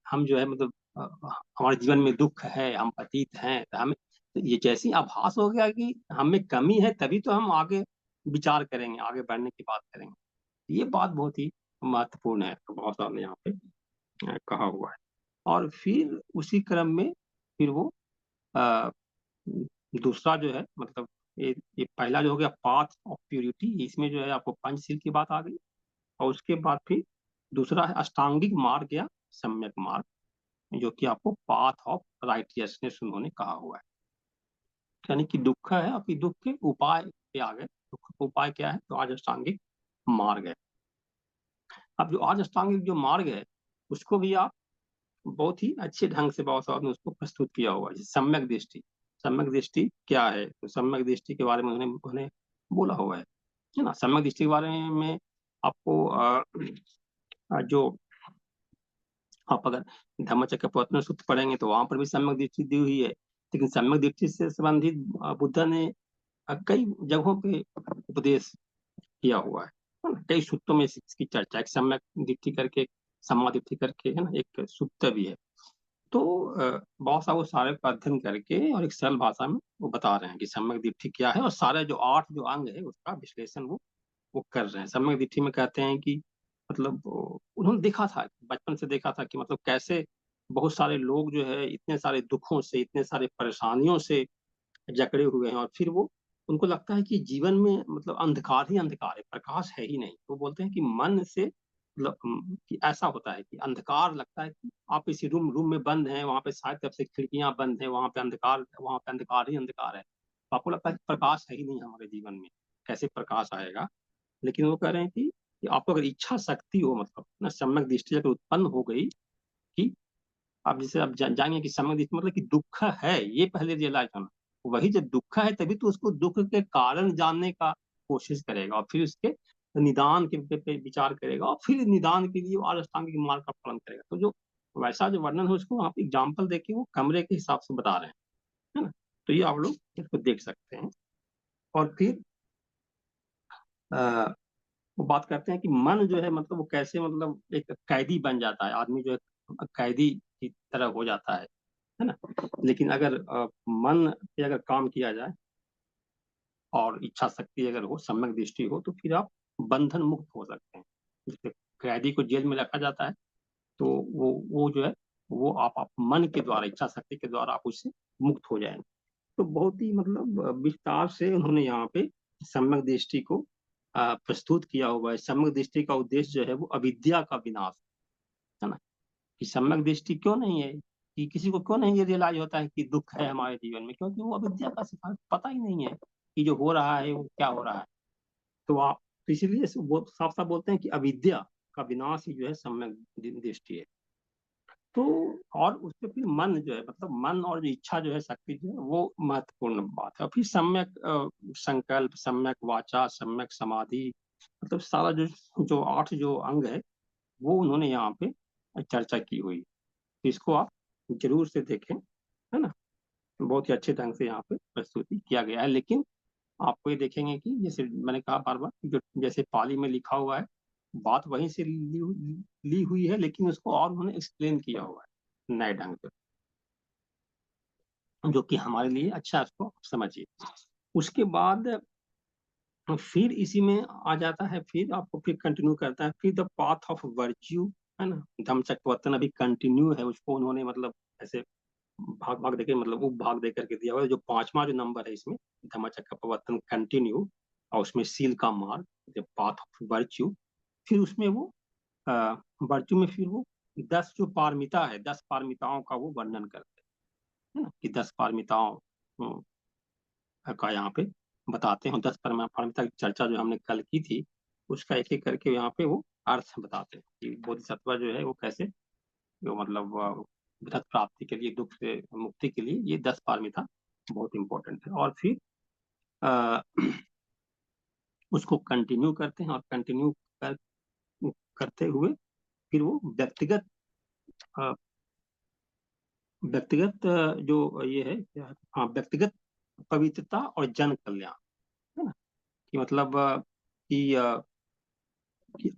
हम जो है मतलब हमारे जीवन में दुख है, हम पतित हैं, तो हमें तो ये जैसी आभास हो गया कि हमें कमी है, तभी तो हम आगे विचार करेंगे, आगे बढ़ने की बात करेंगे। ये बात बहुत ही महत्वपूर्ण है, तो बहुत साहब ने यहाँ पे कहा हुआ है। और फिर उसी क्रम में फिर वो अ, दूसरा जो है मतलब ये पहला जो हो गया पाथ ऑफ प्यूरिटी, इसमें जो है आपको पंचशील की बात आ गई। और उसके बाद फिर दूसरा है अष्टांगिक मार्ग या सम्यक मार्ग, जो कि आपको पाथ ऑफ राइटियसनेस उन्होंने कहा हुआ है। यानी कि दुख है, आपकी दुख के उपाय पे आ गए। दुख का उपाय क्या है, तो आज अष्टांगिक मार्ग है। अब जो आज अष्टांगिक जो मार्ग है, उसको भी आप बहुत ही अच्छे ढंग से बाबा साहब ने उसको प्रस्तुत किया हुआ है। सम्यक दृष्टि, सम्यक दृष्टि क्या है, तो सम्यक दृष्टि के बारे में उन्होंने बोला हुआ है ना। सम्यक दृष्टि के बारे में आपको जो आप अगर धम्मचक्र प्रवर्तन सूत्र पढ़ेंगे तो वहां पर भी सम्यक दृष्टि दी हुई है। लेकिन सम्यक दृष्टि से संबंधित बुद्ध ने कई जगहों पे उपदेश किया हुआ है ना? कई सूत्रों में इसकी चर्चा, एक सम्यक दृष्टि करके, सम्मा दृष्टि करके, है ना, एक सूत्र भी है। तो बहुत सा वो सारे का अध्ययन करके और एक सरल भाषा में वो बता रहे हैं कि सम्यक दृष्टि क्या है, और सारे जो 8 जो अंग है उसका विश्लेषण वो कर रहे हैं। सम्यक दृष्टि में कहते हैं कि मतलब उन्होंने देखा था, बचपन से देखा था कि मतलब कैसे बहुत सारे लोग जो है इतने सारे दुखों से, इतने सारे परेशानियों से जकड़े हुए हैं, और फिर वो उनको लगता है कि जीवन में मतलब अंधकार ही अंधकार है, प्रकाश है ही नहीं। तो बोलते हैं कि मन से मतलब कि ऐसा होता है कि अंधकार लगता है कि आप इसी रूम में बंद हैं, वहां पे शायद तरफ से खिड़कियां बंद हैं, वहां पे अंधकार ही अंधकार है, तो आपको लगता है कि प्रकाश है ही नहीं हमारे जीवन में, कैसे प्रकाश आएगा। लेकिन वो कह रहे हैं कि आपको अगर इच्छा शक्ति हो, मतलब ना सम्यक दृष्टि अगर उत्पन्न हो गई कि आप जैसे आप जानेंगे कि सम्यक दृष्टि मतलब कि दुख है, ये पहले रियलाइज होना। वही जब दुख है तभी तो उसको दुख के कारण जानने का कोशिश करेगा, और फिर उसके निदान के पे विचार करेगा, और फिर निदान के लिए वो अष्टांगिक मार्ग का पालन करेगा। तो जो वैसा जो वर्णन है उसको आप एग्जाम्पल देके वो कमरे के हिसाब से बता रहे हैं, है ना। तो ये आप लोग इसको देख सकते हैं। और फिर वो बात करते हैं कि मन जो है मतलब वो कैसे मतलब एक कैदी बन जाता है, आदमी जो है कैदी की तरह हो जाता है ना। लेकिन अगर मन पे अगर काम किया जाए और इच्छा शक्ति अगर हो, सम्यक दृष्टि हो, तो फिर आप बंधन मुक्त हो सकते हैं। जैसे कैदी को जेल में रखा जाता है, तो वो जो है वो आप मन के द्वारा, इच्छा शक्ति के द्वारा आप उससे मुक्त हो जाएंगे। तो बहुत ही मतलब विस्तार से उन्होंने यहाँ पे सम्यक दृष्टि को प्रस्तुत किया हुआ है। सम्यक दृष्टि का उद्देश्य जो है वो अविद्या का विनाश है ना। कि सम्यक दृष्टि क्यों नहीं है, कि किसी को क्यों नहीं ये रियलाइज होता है कि दुख है हमारे जीवन में, क्योंकि वो अविद्या का सिफारिश पता ही नहीं है कि जो हो रहा है वो क्या हो रहा है। तो आप तो इसीलिए वो साफ साफ बोलते हैं कि अविद्या का विनाश ही जो है सम्यक दृष्टि है। तो और उसके फिर मन जो है मतलब मन और जो इच्छा जो है शक्ति जो है वो महत्वपूर्ण बात है। और फिर सम्यक संकल्प, सम्यक वाचा, सम्यक समाधि, मतलब सारा जो जो 8 जो अंग है वो उन्होंने यहाँ पे चर्चा की हुई। तो इसको आप जरूर से देखें, है ना। बहुत ही अच्छे ढंग से यहाँ पे प्रस्तुति किया गया है। लेकिन आपको ये देखेंगे कि जैसे मैंने कहा बार बार, जो जैसे पाली में लिखा हुआ है, बात वहीं से ली हुई है, लेकिन उसको और उन्होंने एक्सप्लेन किया हुआ है नए ढंग से, जो कि हमारे लिए अच्छा है, उसको समझिए। उसके बाद फिर इसी में आ जाता है, फिर आपको फिर कंटिन्यू करता है, फिर द पाथ ऑफ वर्च्यू, है ना। धम्मचक्रवर्तन अभी कंटिन्यू है, उसको उन्होंने मतलब ऐसे भाग भाग देकर, मतलब उप भाग दे करके दिया हुआ है। जो पांचवा जो नंबर है इसमें, धम्मचक्रवर्तन कंटिन्यू, और उसमें सील का मार्ग, द पाथ ऑफ वर्च्यू। फिर उसमें वो वर्च्यू में फिर वो 10 जो पारमिता है, 10 पारमिताओं का वो वर्णन करते हैं ना, कि 10 पारमिताओं का यहाँ पे बताते हैं। 10 पारमिता की चर्चा जो हमने कल की थी, उसका एक एक करके यहाँ पे वो अर्थ बताते हैं कि बोधिसत्व जो है वो कैसे, जो मतलब बुद्धत्व प्राप्ति के लिए, दुख से मुक्ति के लिए ये 10 पारमिता बहुत इंपॉर्टेंट है। और फिर आ, उसको कंटिन्यू करते हैं, और कंटिन्यू कर, करते हुए फिर वो व्यक्तिगत व्यक्तिगत जो ये है, हाँ, व्यक्तिगत पवित्रता और जन कल्याण, है ना। कि मतलब कि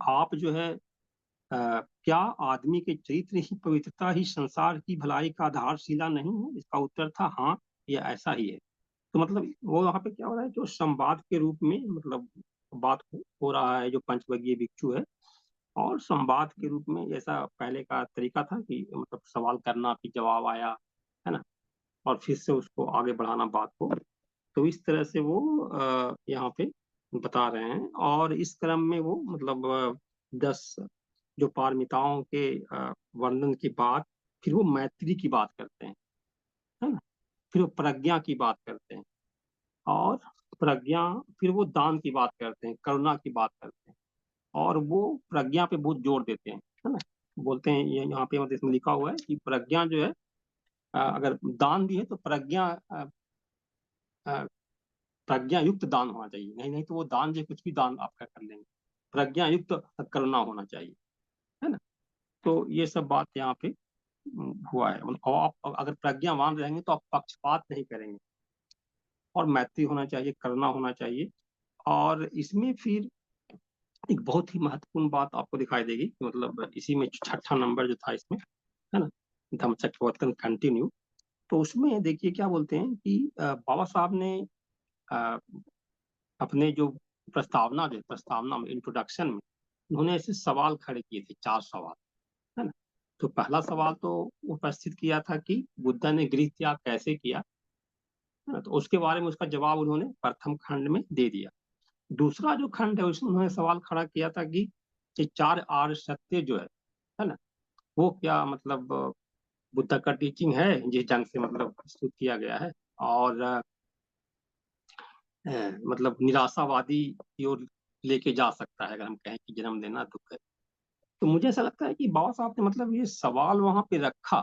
आप जो है क्या आदमी के चरित्र ही, पवित्रता ही संसार की भलाई का आधारशिला नहीं है? इसका उत्तर था हाँ, ये ऐसा ही है। तो मतलब वो यहाँ पे क्या हो रहा है, जो संवाद के रूप में मतलब बात हो रहा है, जो पंचवर्गीय भिक्षु है, और संवाद के रूप में जैसा पहले का तरीका था कि मतलब सवाल करना, फिर जवाब आया, है ना, और फिर से उसको आगे बढ़ाना बात को। तो इस तरह से वो यहाँ पे बता रहे हैं, और इस क्रम में वो मतलब 10 जो पारमिताओं के वर्णन के बाद फिर वो मैत्री की बात करते हैं, है ना। फिर वो प्रज्ञा की बात करते हैं, और प्रज्ञा, फिर वो दान की बात करते हैं, करुणा की बात करते हैं, और वो प्रज्ञा पे बहुत जोर देते हैं, है ना। बोलते हैं यहाँ पे मतलब इसमें लिखा हुआ है कि प्रज्ञा जो है, अगर दान भी है तो प्रज्ञा प्रज्ञा युक्त दान होना चाहिए, नहीं नहीं तो वो दान जो कुछ भी दान आपका कर लेंगे, प्रज्ञा युक्त करना होना चाहिए, है ना। तो ये सब बात यहाँ पे हुआ है। और आप अगर प्रज्ञावान रहेंगे तो आप पक्षपात नहीं करेंगे, और मैत्री होना चाहिए, करना होना चाहिए। और इसमें फिर एक बहुत ही महत्वपूर्ण बात आपको दिखाई देगी कि मतलब इसी में छठा नंबर जो था इसमें, है ना, धम्मचक्रवर्तन कंटिन्यू। तो उसमें देखिए क्या बोलते हैं कि बाबा साहब ने अ, अपने जो प्रस्तावना में, इंट्रोडक्शन में, उन्होंने ऐसे सवाल खड़े किए थे, 4 सवाल, है ना। तो पहला सवाल तो उपस्थित किया था कि बुद्ध ने गृह त्याग कैसे किया, है ना। तो उसके बारे में उसका जवाब उन्होंने प्रथम खंड में दे दिया। दूसरा जो खंड है उसमें उन्होंने सवाल खड़ा किया था कि ये 4 आर्य सत्य जो है ना, वो क्या मतलब बुद्ध का टीचिंग है, जिस ढंग से मतलब प्रस्तुत किया गया है, और मतलब निराशावादी की ओर लेके जा सकता है, अगर हम कहें कि जन्म लेना दुख है। तो मुझे ऐसा लगता है कि बाबा साहब ने मतलब ये सवाल वहां पे रखा,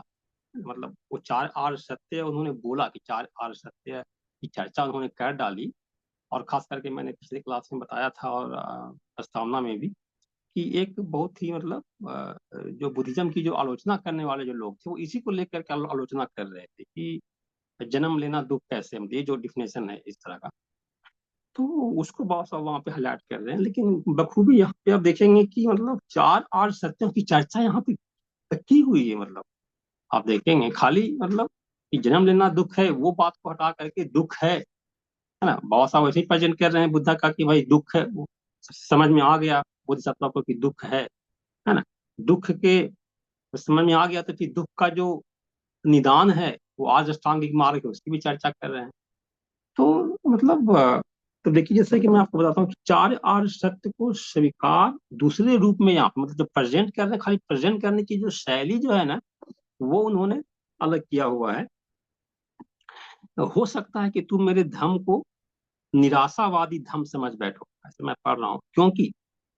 मतलब वो 4 आर्य सत्य उन्होंने बोला कि 4 आर्य सत्य की चर्चा उन्होंने कर डाली। और खास करके मैंने पिछले क्लास में बताया था, और प्रस्तावना में भी, कि एक बहुत ही मतलब जो बुद्धिज्म की जो आलोचना करने वाले जो लोग थे, वो इसी को लेकर के आलोचना कर रहे थे कि जन्म लेना दुख कैसे, मतलब ये जो डिफिनेशन है इस तरह का, तो उसको बहुत सा वहां पे हाईलाइट कर रहे हैं। लेकिन बखूबी यहाँ पे आप देखेंगे कि मतलब 4 आर्य सत्यों की चर्चा यहाँ पे की हुई है। मतलब आप देखेंगे खाली मतलब कि जन्म लेना दुख है, वो बात को हटा करके दुख है ना, बाबा साहब ऐसे ही प्रेजेंट कर रहे हैं बुद्धा का कि भाई दुख है, वो समझ में आ गया बोधिसत्व को कि दुख है ना। दुख के समझ में आ गया तो फिर दुख का जो निदान है, वो आज अष्टांगिक मार्ग है, उसकी भी चर्चा कर रहे हैं। तो मतलब तो देखिए, जैसे कि मैं आपको बताता हूँ कि 4 आर्य सत्य को स्वीकार दूसरे रूप में यहाँ पे मतलब जो प्रेजेंट कर रहे हैं, खाली प्रेजेंट करने की जो शैली जो है ना, वो उन्होंने अलग किया हुआ है। तो हो सकता है कि तुम मेरे धर्म को निराशावादी धर्म समझ बैठो, ऐसे मैं पढ़ रहा हूँ, क्योंकि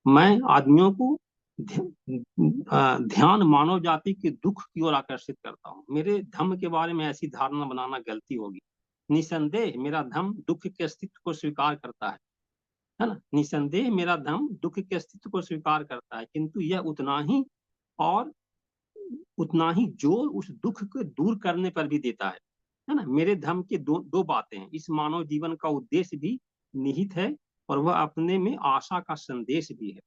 मैं आदमियों को ध्यान मानव जाति के दुख की ओर आकर्षित करता हूँ। मेरे धर्म के बारे में ऐसी धारणा बनाना गलती होगी। निसंदेह मेरा धर्म दुख के अस्तित्व को स्वीकार करता है ना। निसंदेह मेरा धर्म दुख के अस्तित्व को स्वीकार करता है, किंतु यह और उतना ही जोर उस दुख को दूर करने पर भी देता है है ना। मेरे धर्म के दो दो बातें हैं, इस मानव जीवन का उद्देश्य भी निहित है और वह अपने में आशा का संदेश भी है।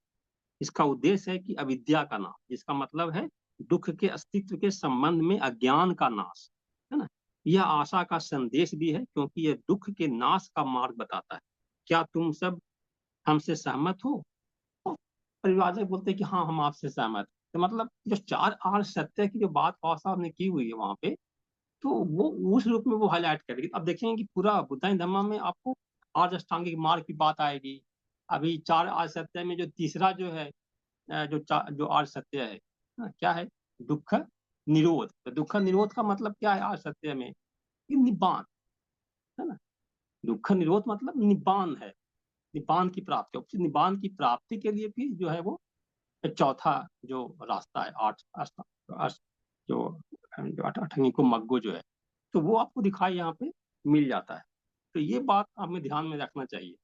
इसका उद्देश्य है कि अविद्या का नाश, जिसका मतलब है दुख के अस्तित्व के संबंध में अज्ञान का नाश, है ना। यह आशा का संदेश भी है क्योंकि यह दुख के नाश का मार्ग बताता है। क्या तुम सब हमसे सहमत हो? परिवारजन बोलते हैं कि हाँ, हम आपसे सहमत हैं। तो मतलब जो चार आर्य सत्य की जो बात बाबा साहब ने की हुई है वहां पे, तो वो उस रूप में वो हाईलाइट करेगी। अब देखेंगे कि पूरा बुद्धाई धम्मा में आपको आर्य अष्टांगिक मार्ग की बात आएगी। अभी चार आर्य सत्य में जो तीसरा जो है, जो आर्य सत्य है, क्या है? दुख निरोध। तो दुख निरोध का मतलब क्या है आर्य सत्य में? कि निब्बान, है ना। दुख निरोध मतलब निब्बान है, निब्बान की प्राप्ति। और निब्बान की प्राप्ति के लिए भी जो है वो चौथा जो रास्ता है, आठ जो अठंगी को मग्गो जो है, तो वो आपको दिखाई यहाँ पे मिल जाता है। तो ये बात हमें ध्यान में रखना चाहिए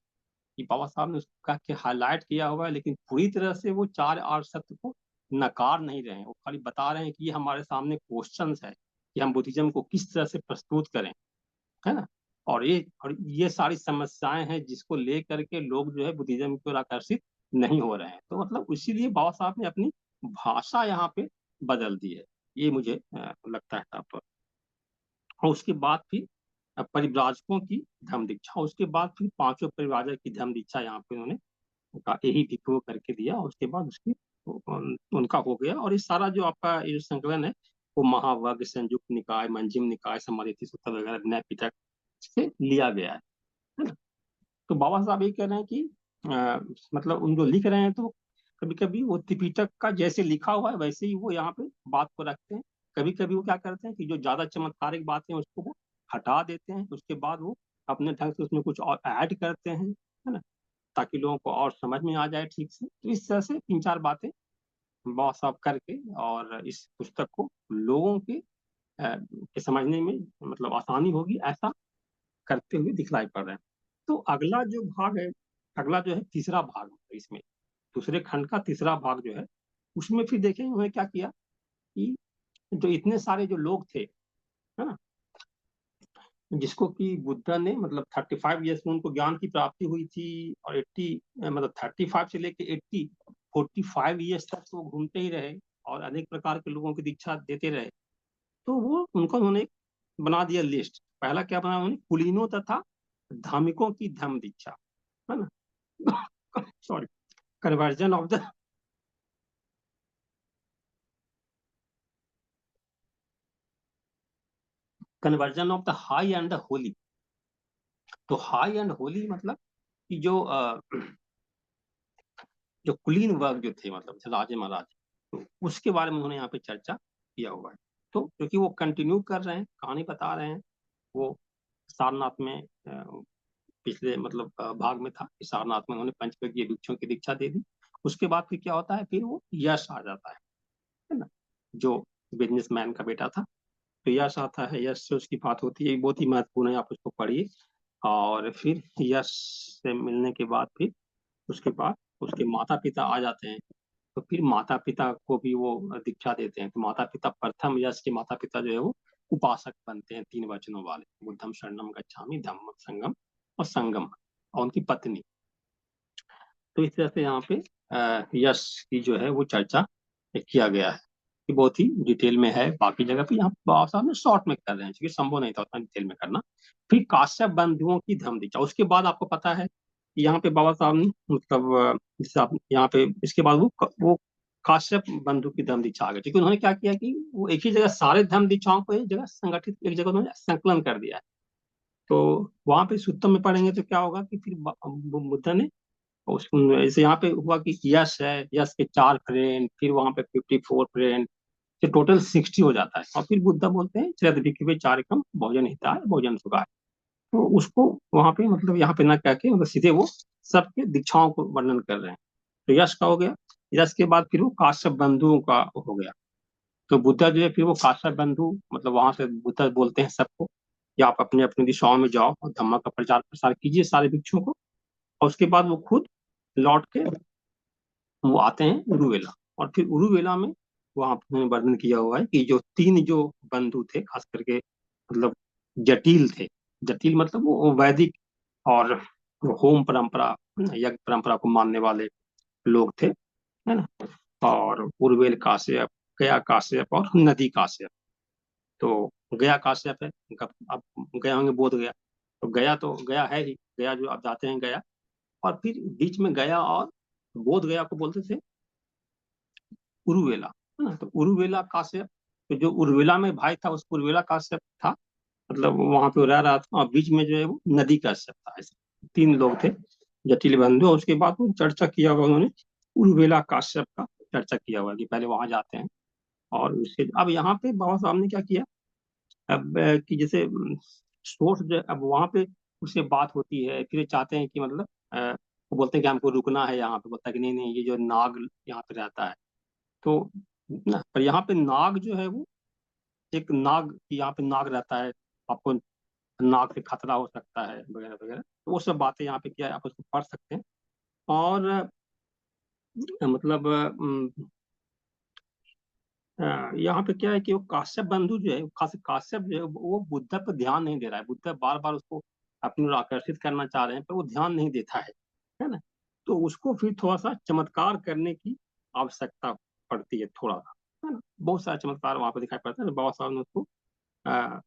कि बाबा साहब ने उसका के हाईलाइट किया हुआ है, लेकिन पूरी तरह से वो चार आर्य सत्य को नकार नहीं रहे हैं। वो खाली बता रहे हैं कि ये हमारे सामने क्वेश्चंस है कि हम बुद्धिज्म को किस तरह से प्रस्तुत करें, है ना। और ये सारी समस्याएं हैं जिसको लेकर के लोग जो है बुद्धिज्म की ओर आकर्षित नहीं हो रहे हैं। तो मतलब इसीलिए बाबा साहब ने अपनी भाषा यहाँ पे बदल दी है, ये मुझे लगता है साहब। और उसके बाद फिर परिव्राजकों की धर्म दीक्षा, उसके बाद फिर पांचों परिव्राजक की धर्म दीक्षा यहाँ पे उन्होंने उनका यही भिक्खु करके दिया। और उसके बाद उसकी उनका हो गया। और ये सारा जो आपका ये जो संकलन है वो महावर्ग, संयुक्त निकाय, मंजिम निकाय, समाधिति सूत्र वगैरह विनय पिटक से लिया गया है ना। तो बाबा साहब ये कह रहे हैं कि मतलब उन जो लिख रहे हैं तो कभी कभी वो त्रिपिटक का जैसे लिखा हुआ है वैसे ही वो यहाँ पे बात को रखते हैं। कभी कभी वो क्या करते हैं कि जो ज्यादा चमत्कारिक बातें हैं उसको वो हटा देते हैं, उसके बाद वो अपने ढंग से उसमें कुछ और ऐड करते हैं, है ना, ताकि लोगों को और समझ में आ जाए ठीक से। तो इस तरह से तीन चार बातें बाबा साहब करके और इस पुस्तक को लोगों के समझने में मतलब आसानी होगी, ऐसा करते हुए दिखलाई पड़ रहे हैं। तो अगला जो भाग है, अगला जो है तीसरा भाग है इसमें, दूसरे खंड का तीसरा भाग जो है, उसमें फिर देखें उन्होंने क्या किया कि जो इतने सारे जो लोग थे, है ना, जिसको कि बुद्धा ने मतलब 35 ईयर्स में उनको ज्ञान की प्राप्ति हुई थी, और 80 मतलब 35 से लेके 45 ईयर्स तक वो घूमते ही रहे और अनेक प्रकार के लोगों की दीक्षा देते रहे। तो वो उनको उन्होंने बना दिया लिस्ट। पहला क्या बना उन्होंने? कुलीनों तथा धार्मिकों की धर्म दीक्षा, है ना। Sorry, conversion of the conversion of the high and the Holi. तो हाई एंड होली मतलब कि जो कुलीन वर्ग जो थे, मतलब जैसे राजे महाराज, तो उसके बारे में उन्होंने यहाँ पे चर्चा किया हुआ है। तो क्योंकि वो कंटिन्यू कर रहे हैं, कहानी बता रहे हैं। वो सारनाथ में पिछले मतलब भाग में था कि सारनाथ में उन्होंने पंचवर्गीय भिक्षुओं की दीक्षा दे दी। उसके बाद फिर क्या होता है, फिर वो यश आ जाता है ना, जो बिजनेसमैन का बेटा था। तो यश आता है, यश से उसकी बात होती है, बहुत ही महत्वपूर्ण है, आप उसको पढ़िए। और फिर यश से मिलने के बाद फिर उसके बाद उसके माता पिता आ जाते हैं। तो फिर माता पिता को भी वो दीक्षा देते हैं। तो माता पिता, प्रथम यश के माता पिता जो है वो उपासक बनते हैं, 3 वचनों वाले, बुद्धम शरणम गच्छामि, धम्मम संगम और संगम, और उनकी पत्नी। तो इस तरह से यहाँ पे यश की जो है वो चर्चा किया गया है, कि बहुत ही डिटेल में है। बाकी जगह पे यहाँ बाबा साहब ने शॉर्ट में कर रहे हैं क्योंकि संभव नहीं था उतना डिटेल में करना। फिर काश्यप बंधुओं की धर्म दीक्षा, उसके बाद आपको पता है कि यहाँ पे बाबा साहब ने मतलब जैसे आप यहाँ पे इसके बाद वो काश्यप बंधु की धर्म दीक्षा आ गई, क्योंकि उन्होंने क्या किया कि वो एक ही जगह सारे धर्म दीक्षाओं को एक जगह संगठित, एक जगह उन्होंने संकलन कर दिया है। तो वहां पे सूत्तम में पढ़ेंगे तो क्या होगा कि फिर बुद्ध ने ऐसे यहाँ पे हुआ कि यश है, यश के 4 फ्रेंड, फिर वहां पे 54 फ्रेंड, फिर टोटल 60 हो जाता है। और फिर बुद्ध बोलते हैं चरद भिक्षवे चारिकम भोजन हिताय भोजन सुखाय। तो उसको वहां पे मतलब यहाँ पे ना कह के मतलब सीधे वो सबके दीक्षाओं को वर्णन कर रहे हैं। तो यश का हो गया। यश के बाद फिर वो काश्यप बंधुओं का हो गया। तो बुद्ध जो है फिर वो काश्यप बंधु मतलब वहां से बुद्ध बोलते हैं सबको कि आप अपने अपनी दिशाओं में जाओ और धम्मा का प्रचार प्रसार कीजिए सारे भिक्षुओं को। और उसके बाद वो खुद लौट के वो आते हैं उरुवेला। और फिर उरुवेला में वहां उन्होंने वर्णन किया हुआ है कि जो 3 जो बंधु थे, खास करके मतलब जटिल थे। जटिल मतलब वो वैदिक और होम परंपरा, यज्ञ परंपरा को मानने वाले लोग थे, है ना। और उर्वेल काश्यप, गया काश्यप और नदी काश्यप। तो गया काश्यप है उनका, अब गया होंगे बोध गया, तो गया है ही, गया जो आप जाते हैं गया। और फिर बीच में गया और बोध गया को बोलते थे उरुवेला, है ना। तो उरुवेला काश्यप, तो जो उर्वेला में भाई था उस उर्वेला काश्यप था, मतलब वहां पे रह रहा था। और बीच में जो है वो नदी काश्यप था। ऐसे तीन लोग थे जटिल बंधु। और उसके बाद वो चर्चा किया हुआ उन्होंने उर्वेला काश्यप का चर्चा किया हुआ कि पहले वहां जाते हैं। और उसके अब यहाँ पे बाबा साहब ने क्या किया, अब कि जैसे सोर्स जो अब वहां पे उससे बात होती है, फिर ये चाहते हैं कि मतलब वो बोलते हैं कि हमको रुकना है यहाँ पे। बोलता है कि नहीं नहीं, ये जो नाग यहाँ पे रहता है, तो ना, पर यहाँ पे नाग जो है वो एक नाग, यहाँ पे नाग रहता है, आपको नाग से खतरा हो सकता है वगैरह वगैरह। तो वो सब बातें यहाँ पे क्या है, आप उसको पढ़ सकते हैं। और मतलब यहाँ पे क्या है कि वो काश्यप बंधु जो है, खास काश्यप जो है वो बुद्ध पर ध्यान नहीं दे रहा है। बुद्ध बार बार उसको अपनी ओर आकर्षित करना चाह रहे हैं, पर वो ध्यान नहीं देता है ना। तो उसको फिर थोड़ा सा चमत्कार करने की आवश्यकता पड़ती है, थोड़ा सा, है ना। बहुत सारा चमत्कार वहां पर दिखाई पड़ता है। तो बाबा साहब ने उसको अ,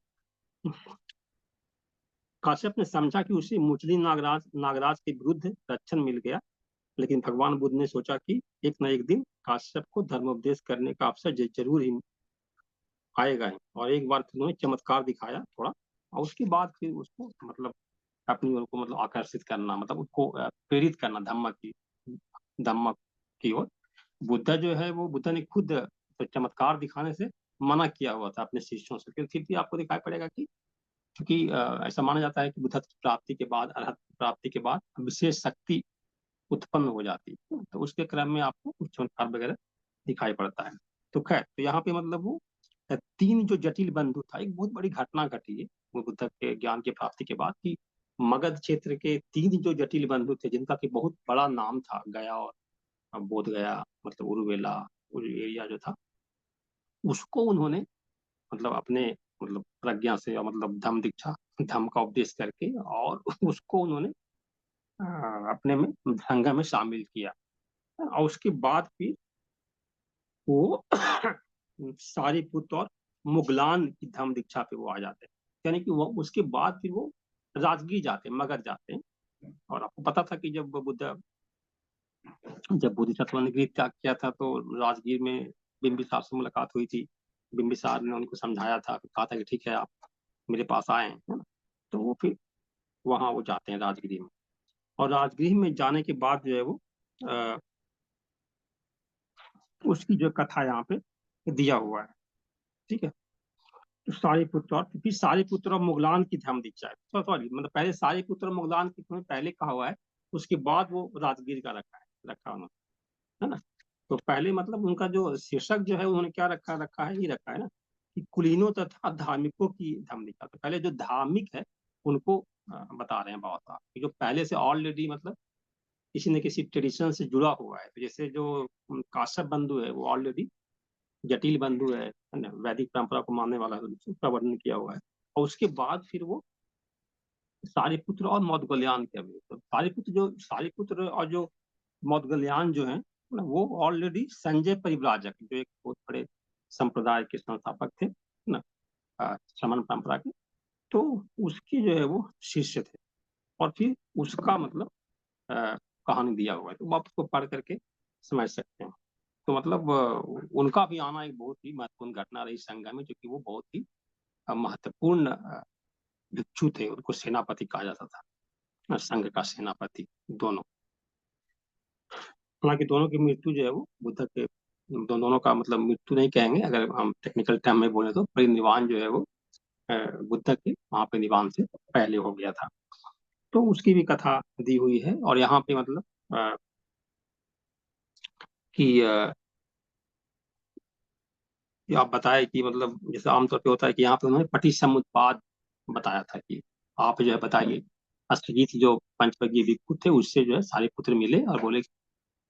काश्यप ने समझा कि उसे मुचली नागराज नागराज के विरुद्ध रक्षण मिल गया। लेकिन भगवान बुद्ध ने सोचा कि एक न एक दिन काश्यप को धर्मोपदेश करने का अवसर जरूर ही आएगा ही। और एक बार फिर उन्होंने चमत्कार दिखाया थोड़ा, और उसके बाद फिर उसको मतलब अपनी ओर को मतलब आकर्षित करना, मतलब उसको प्रेरित करना धम्म की ओर। बुद्ध जो है वो, बुद्ध ने खुद तो चमत्कार दिखाने से मना किया हुआ था अपने शिष्यों से। क्योंकि फिर भी आपको दिखाई पड़ेगा कि क्योंकि ऐसा माना जाता है कि बुद्ध की प्राप्ति के बाद, अरहत प्राप्ति के बाद विशेष शक्ति उत्पन्न हो जाती है। तो उसके क्रम में आपको कुछ चमत्कार वगैरह दिखाई पड़ता है। तो खैर, तो यहाँ पे मतलब वो तीन जो जटिल बंधु था, एक बहुत बड़ी घटना घटी है वो बुद्ध के ज्ञान की प्राप्ति के बाद, कि मगध क्षेत्र के तीन जो जटिल बंधु थे, जिनका कि बहुत बड़ा नाम था, गया और बोध गया, मतलब उरुवेला एरिया जो था, उसको उन्होंने मतलब अपने मतलब प्रज्ञा से, और मतलब धम्म का उपदेश करके, और उसको उन्होंने अपने में संघ में शामिल किया। और उसके बाद फिर वो सारीपुत और मुगलान की धम्म दीक्षा पे वो आ जाते हैं। यानी कि वो उसके बाद फिर वो राजगीर जाते हैं, मगध जाते हैं। और आपको पता था कि जब बोधिसत्व ने गृह त्याग किया था, तो राजगीर में बिंबिसार से मुलाकात हुई थी। बिंबिसार ने उनको समझाया था, कहा था कि ठीक है, आप मेरे पास आए हैं, है ना। तो वो फिर वहां वो जाते हैं राजगीर में। और राजगीर में जाने के बाद जो है वो अ, उसकी जो कथा यहाँ पे दिया हुआ है, ठीक है। तो सारीपुत्र, और फिर सारीपुत्र और मुगलान की धर्म दीक्षा है। सॉरी, मतलब पहले सारीपुत्र और मुगलान की पहले कहा हुआ है, उसके बाद वो राजगीर का रखा उन्होंने, है ना। तो पहले मतलब उनका जो शीर्षक जो है उन्होंने क्या रखा है, ये रखा है ना, कि कुलीनों तथा धार्मिकों की धर्म दीक्षा। तो पहले जो धार्मिक है उनको बता रहे हैं बाबा साहब, कि जो पहले से ऑलरेडी मतलब किसी न किसी ट्रेडिशन से जुड़ा हुआ है। तो जैसे जो काश्यप बंधु है वो ऑलरेडी जटिल बंधु है ना, वैदिक परंपरा को मानने वाला है, उसका वर्णन किया हुआ है। और उसके बाद फिर वो सारिपुत्र और मौदगल्यान के अभी, तो सारिपुत्र और जो मौदगल्यान जो है ना, वो ऑलरेडी संजय परिव्राजक, जो एक बहुत बड़े संप्रदाय के संस्थापक थे ना, श्रमण परंपरा के। तो उसके जो है वो शिष्य थे। और फिर उसका मतलब कहानी दिया हुआ है, तो आप उसको पढ़ करके समझ सकते हैं। तो मतलब उनका भी आना एक बहुत ही महत्वपूर्ण घटना रही संघ में, जो कि वो बहुत ही महत्वपूर्ण भिक्षु थे। उनको सेनापति कहा जाता था, संघ का सेनापति दोनों। हालांकि दोनों की मृत्यु जो है वो बुद्ध के, दोनों का मतलब मृत्यु नहीं कहेंगे, अगर हम टेक्निकल टर्म में बोले तो परिनिर्वाण जो है वो बुद्ध के वहां पे निवान से पहले हो गया था। तो उसकी भी कथा दी हुई है। और यहाँ पे मतलब कि कि आप बताए कि मतलब जैसे आमतौर पे होता है कि यहाँ पे उन्होंने पटिसमुत्पाद बताया था, कि आप जो है बताइए। अश्वजीत जो पंचवर्गीय भिक्षु थे, उससे जो है सारे पुत्र मिले और बोले कि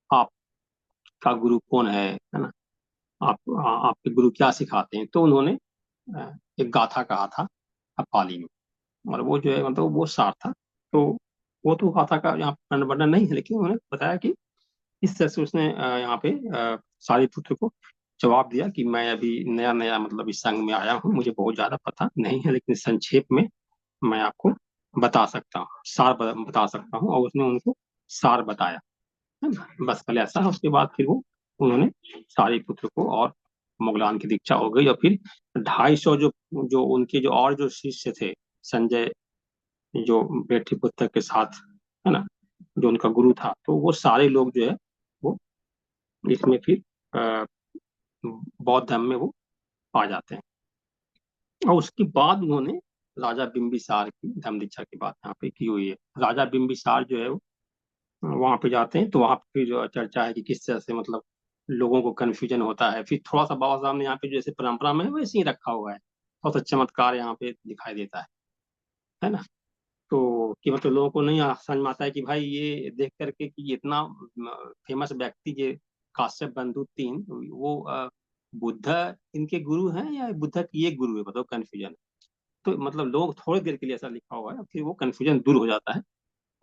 आपका गुरु कौन है ना, आपके गुरु क्या सिखाते हैं। तो उन्होंने एक गाथा कहा था, पाली में। और वो जो है मतलब वो सार था। तो वो तो गाथा का यहाँ वर्णन नहीं है, लेकिन उन्होंने बताया कि इस तरह से उसने यहाँ पे सारिपुत्र को जवाब दिया कि मैं अभी नया नया मतलब इस संघ में आया हूँ, मुझे बहुत ज्यादा पता नहीं है, लेकिन संक्षेप में मैं आपको बता सकता हूँ, बता सकता हूँ। और उसने उनको सार बताया, है ना। बस पहले ऐसा, उसके बाद फिर वो उन्होंने सारिपुत्र को और मुगलान की दीक्षा हो गई। और फिर 250 जो जो उनके जो और जो शिष्य थे, संजय जो बेटी पुत्र के साथ, है ना, जो उनका गुरु था, तो वो सारे लोग जो है वो इसमें फिर अ, बौद्ध धर्म में वो आ जाते हैं। और उसके बाद उन्होंने राजा बिंबिसार की धर्म दीक्षा की बात यहाँ पे की हुई है। राजा बिंबिसार जो है वो वहां पे जाते हैं, तो वहां पे जो चर्चा है कि किस तरह से मतलब लोगों को कन्फ्यूजन होता है। फिर थोड़ा सा बाबा साहब ने यहाँ पे जैसे परंपरा में है वैसे ही रखा हुआ है, थोड़ा सा चमत्कार यहाँ पे दिखाई देता है ना। तो कि मतलब लोगों को नहीं समझ में आता है कि भाई ये देख करके कि इतना फेमस व्यक्ति जो काश्यप बंधु तीन, वो बुद्ध इनके गुरु हैं या बुद्ध की ये गुरु है, बताओ कन्फ्यूजन। तो मतलब लोग थोड़ी देर के लिए ऐसा लिखा हुआ है, फिर वो कन्फ्यूजन दूर हो जाता है।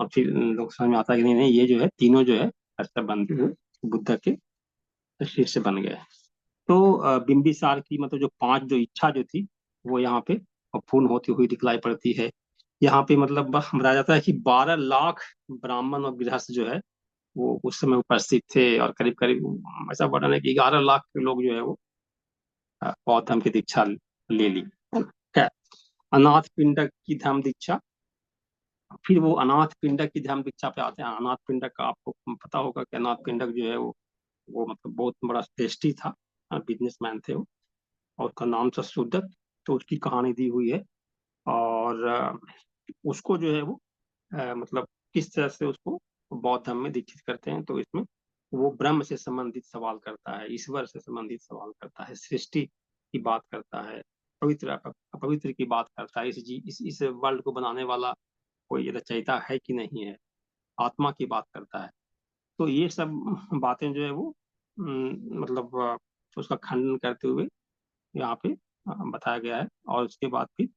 और फिर लोग समझ में आता है कि नहीं नहीं, ये जो है तीनों जो है काश्यप बंधु बुद्ध के शिष्य बन गए। तो बिंबिसार की मतलब जो पांच जो इच्छा जो थी वो यहाँ पे पूर्ण होती हुई दिखलाई पड़ती है। यहाँ पे मतलब बताया जाता है कि 12 लाख ब्राह्मण और गृहस्थ जो है वो उस समय उपस्थित थे। और करीब करीब ऐसा वर्णन है कि 11 लाख के लोग जो है वो बौद्ध धर्म की दीक्षा ले ली, है ना। खैर, अनाथ पिंडक की धर्म दीक्षा। फिर वो अनाथ पिंडक की धर्म दीक्षा पे आते हैं। अनाथ पिंडक का आपको पता होगा कि अनाथ पिंडक जो है वो मतलब बहुत बड़ा टेस्टी था, बिजनेसमैन थे वो, और उसका नाम था सुदत्त। तो उसकी कहानी दी हुई है। और उसको जो है वो मतलब किस तरह से उसको बौद्ध धर्म में दीक्षित करते हैं। तो इसमें वो ब्रह्म से संबंधित सवाल करता है, ईश्वर से संबंधित सवाल करता है, सृष्टि की बात करता है, पवित्र अपवित्र की बात करता है, इस वर्ल्ड को बनाने वाला कोई रचयिता है कि नहीं है, आत्मा की बात करता है। तो ये सब बातें जो है वो मतलब उसका खंडन करते हुए यहाँ पे बताया गया है। और उसके बाद फिर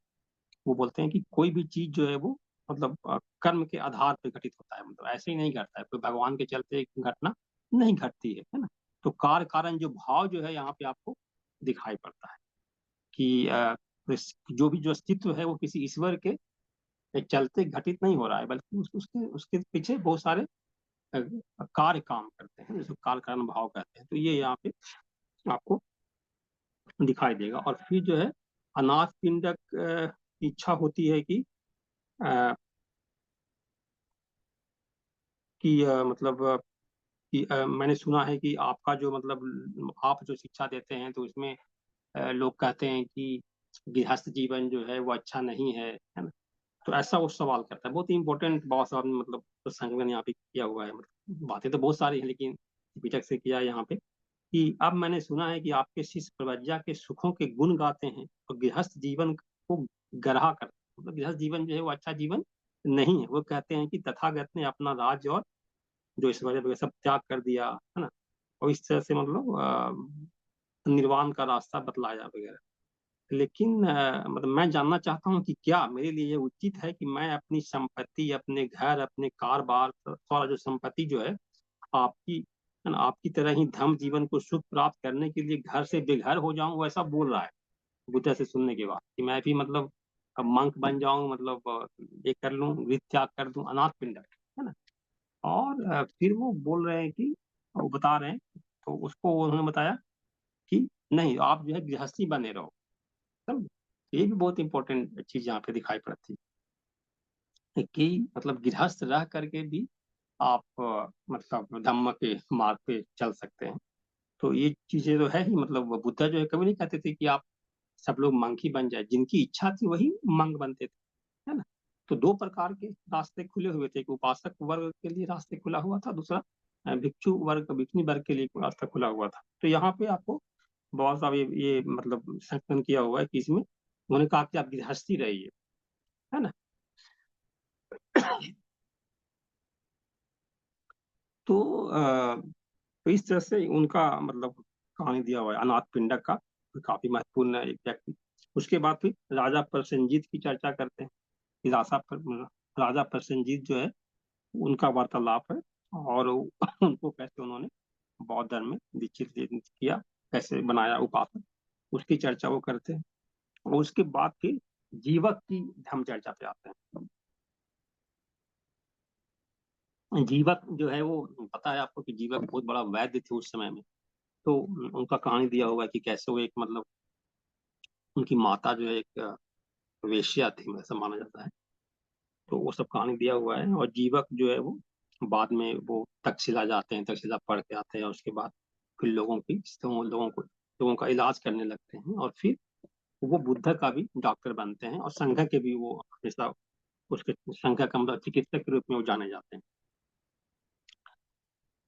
वो बोलते हैं कि कोई भी चीज जो है वो मतलब कर्म के आधार पर घटित होता है, मतलब ऐसे ही नहीं घटता है, कोई भगवान के चलते एक घटना नहीं घटती है ना। तो कार्य कारण जो भाव जो है यहाँ पे आपको दिखाई पड़ता है कि जो भी जो अस्तित्व है वो किसी ईश्वर के चलते घटित नहीं हो रहा है, बल्कि उसके उसके पीछे बहुत सारे कार्य काम करते हैं, जिसको कार्य कारण भाव कहते हैं। तो ये यहाँ पे आपको दिखाई देगा। और फिर जो है अनाथ पिंडक की इच्छा होती है कि अ, मतलब कि मैंने सुना है कि आपका जो मतलब आप जो शिक्षा देते हैं तो उसमें लोग कहते हैं कि गृहस्थ जीवन जो है वो अच्छा नहीं है ना। तो ऐसा वो सवाल करता है, बहुत ही इंपॉर्टेंट बात साहब ने मतलब तो संकलन यहाँ पे किया हुआ है। मतलब बातें तो बहुत सारी हैं, लेकिन पिटक से किया है यहाँ पे कि अब मैंने सुना है कि आपके शिष्य प्रवज्ञा के सुखों के गुण गाते हैं और गृहस्थ जीवन को गरहा करते हैं, मतलब गृहस्थ जीवन जो है वो अच्छा जीवन नहीं है। वो कहते हैं कि तथागत ने अपना राज्य और जो ऐश्वर्य वगैरह सब त्याग कर दिया, है ना। और इस तरह से मतलब निर्वाण का रास्ता बतलाया वगैरह। लेकिन मतलब मैं जानना चाहता हूँ कि क्या मेरे लिए ये उचित है कि मैं अपनी संपत्ति, अपने घर, अपने कार बार, सारा जो संपत्ति जो है आपकी, है ना, आपकी तरह ही धर्म जीवन को सुख प्राप्त करने के लिए घर से बेघर हो जाऊं। वो ऐसा बोल रहा है बुद्ध से सुनने के बाद कि मैं भी मतलब मंक बन जाऊं, मतलब ये कर लूं, गृह त्याग कर दूं, अनाथ पिंडक, है ना। और फिर वो बोल रहे हैं कि वो बता रहे हैं, तो उसको उन्होंने बताया कि नहीं, आप जो है गृहस्थी बने रहो। समझे? ये भी बहुत इंपॉर्टेंट चीज यहाँ पे दिखाई पड़ती है कि मतलब गृहस्थ रह करके भी आप मतलब धम्म के मार्ग पे चल सकते हैं। तो ये चीजें तो है ही, मतलब बुद्ध जो है कभी नहीं कहते थे कि आप सब लोग मंक ही बन जाए, जिनकी इच्छा थी वही मंक बनते थे, है ना। तो दो प्रकार के रास्ते खुले हुए थे, एक उपासक वर्ग के लिए रास्ते खुला हुआ था, दूसरा भिक्षु वर्ग, भिक्षुणी वर्ग के लिए रास्ता खुला हुआ था। तो यहाँ पे आपको बहुत सारा ये मतलब संकलन किया हुआ है कि इसमें उन्होंने कहा कि आप गृहस्थी रहिए, है ना। तो तो इस तरह से उनका मतलब कहानी दिया हुआ है अनाथ पिंडक का, काफी महत्वपूर्ण एक व्यक्ति। उसके बाद फिर राजा प्रसेनजीत की चर्चा करते हैं कि राजा प्रसेनजीत जो है उनका वार्तालाप है, और उनको कैसे उन्होंने बौद्ध धर्म में दीक्षित किया, कैसे बनाया उपासक, उसकी चर्चा वो करते हैं। और उसके बाद फिर जीवक की हम चर्चा पे आते हैं। जीवक जो है वो, पता है आपको कि जीवक बहुत बड़ा वैद्य थे उस समय में। तो उनका कहानी दिया हुआ है कि कैसे वो एक मतलब उनकी माता जो है एक वेश्या थी, ऐसा माना जाता है। तो वो सब कहानी दिया हुआ है। और जीवक जो है वो बाद में वो तक्षशिला जाते हैं, तक्षशिला पढ़ के आते हैं, और उसके बाद फिर लोगों का इलाज करने लगते हैं, और फिर वो बुद्ध का भी डॉक्टर बनते हैं, और संघ के भी वो हमेशा उसके संघ का मतलब चिकित्सक के रूप में वो जाने जाते हैं।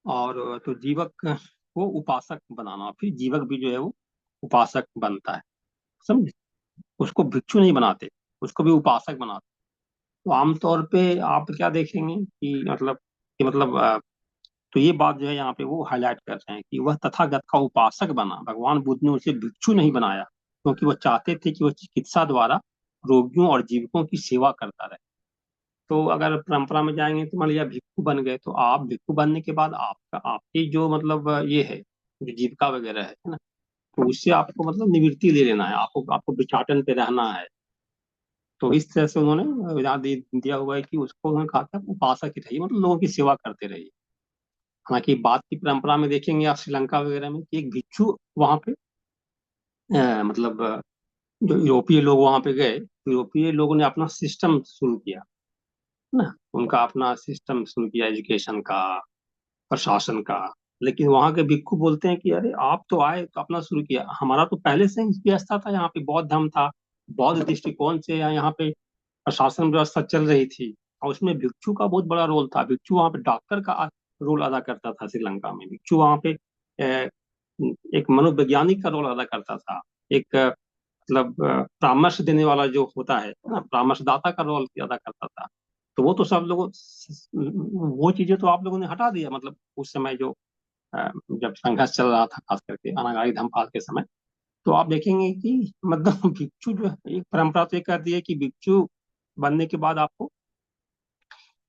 और तो जीवक को उपासक बनाना, फिर जीवक भी जो है वो उपासक बनता है, समझे। उसको भिक्षु नहीं बनाते, उसको भी उपासक बनाते। तो आमतौर पे आप क्या देखेंगे कि मतलब तो ये बात जो है यहाँ पे वो हाईलाइट कर रहे हैं कि वह तथागत का उपासक बना, भगवान बुद्ध ने उसे भिक्षु नहीं बनाया, क्योंकि वो चाहते थे कि वह चिकित्सा द्वारा रोगियों और जीवकों की सेवा करता रहे। तो अगर परंपरा में जाएंगे तो मान लिया भिक्षु बन गए, तो आप भिक्षु बनने के बाद आपका आपकी जो मतलब ये है जो जीविका वगैरह है ना, तो उससे आपको मतलब निवृत्ति ले लेना है, आपको आपको भिक्षाटन पे रहना है। तो इस तरह से उन्होंने याद दिया हुआ है कि उसको उन्होंने कहा था उपासक ही रहिए, मतलब लोगों की सेवा करते रहिए। हालांकि बात की परंपरा में देखेंगे आप श्रीलंका वगैरह में कि एक भिक्षु वहां पे मतलब जो यूरोपीय लोग वहां पे गए, तो यूरोपीय लोगों ने अपना सिस्टम शुरू किया ना, उनका अपना सिस्टम शुरू किया एजुकेशन का, प्रशासन का। लेकिन वहां के भिक्षु बोलते हैं कि अरे आप तो आए तो अपना शुरू किया, हमारा तो पहले से ही व्यवस्था था, यहाँ पे बौद्ध धर्म था, बौद्ध दृष्टिकोण से यहाँ पे प्रशासन व्यवस्था चल रही थी। और उसमें भिक्षु का बहुत बड़ा रोल था, भिक्षु वहाँ पे डॉक्टर का रोल अदा करता था। श्रीलंका में भिक्षु वहाँ पे एक मनोवैज्ञानिक का रोल अदा करता था, एक मतलब परामर्श देने वाला जो होता है ना, परामर्शदाता का रोल अदा करता था। तो वो तो सब लोगों, वो चीजें तो आप लोगों ने हटा दिया, मतलब उस समय जो जब संघर्ष चल रहा था, खास करके अनागारी धर्मपाल के समय। तो आप देखेंगे कि मतलब भिक्षु जो है, एक परंपरा तो ये कहती है कि भिक्षु बनने के बाद आपको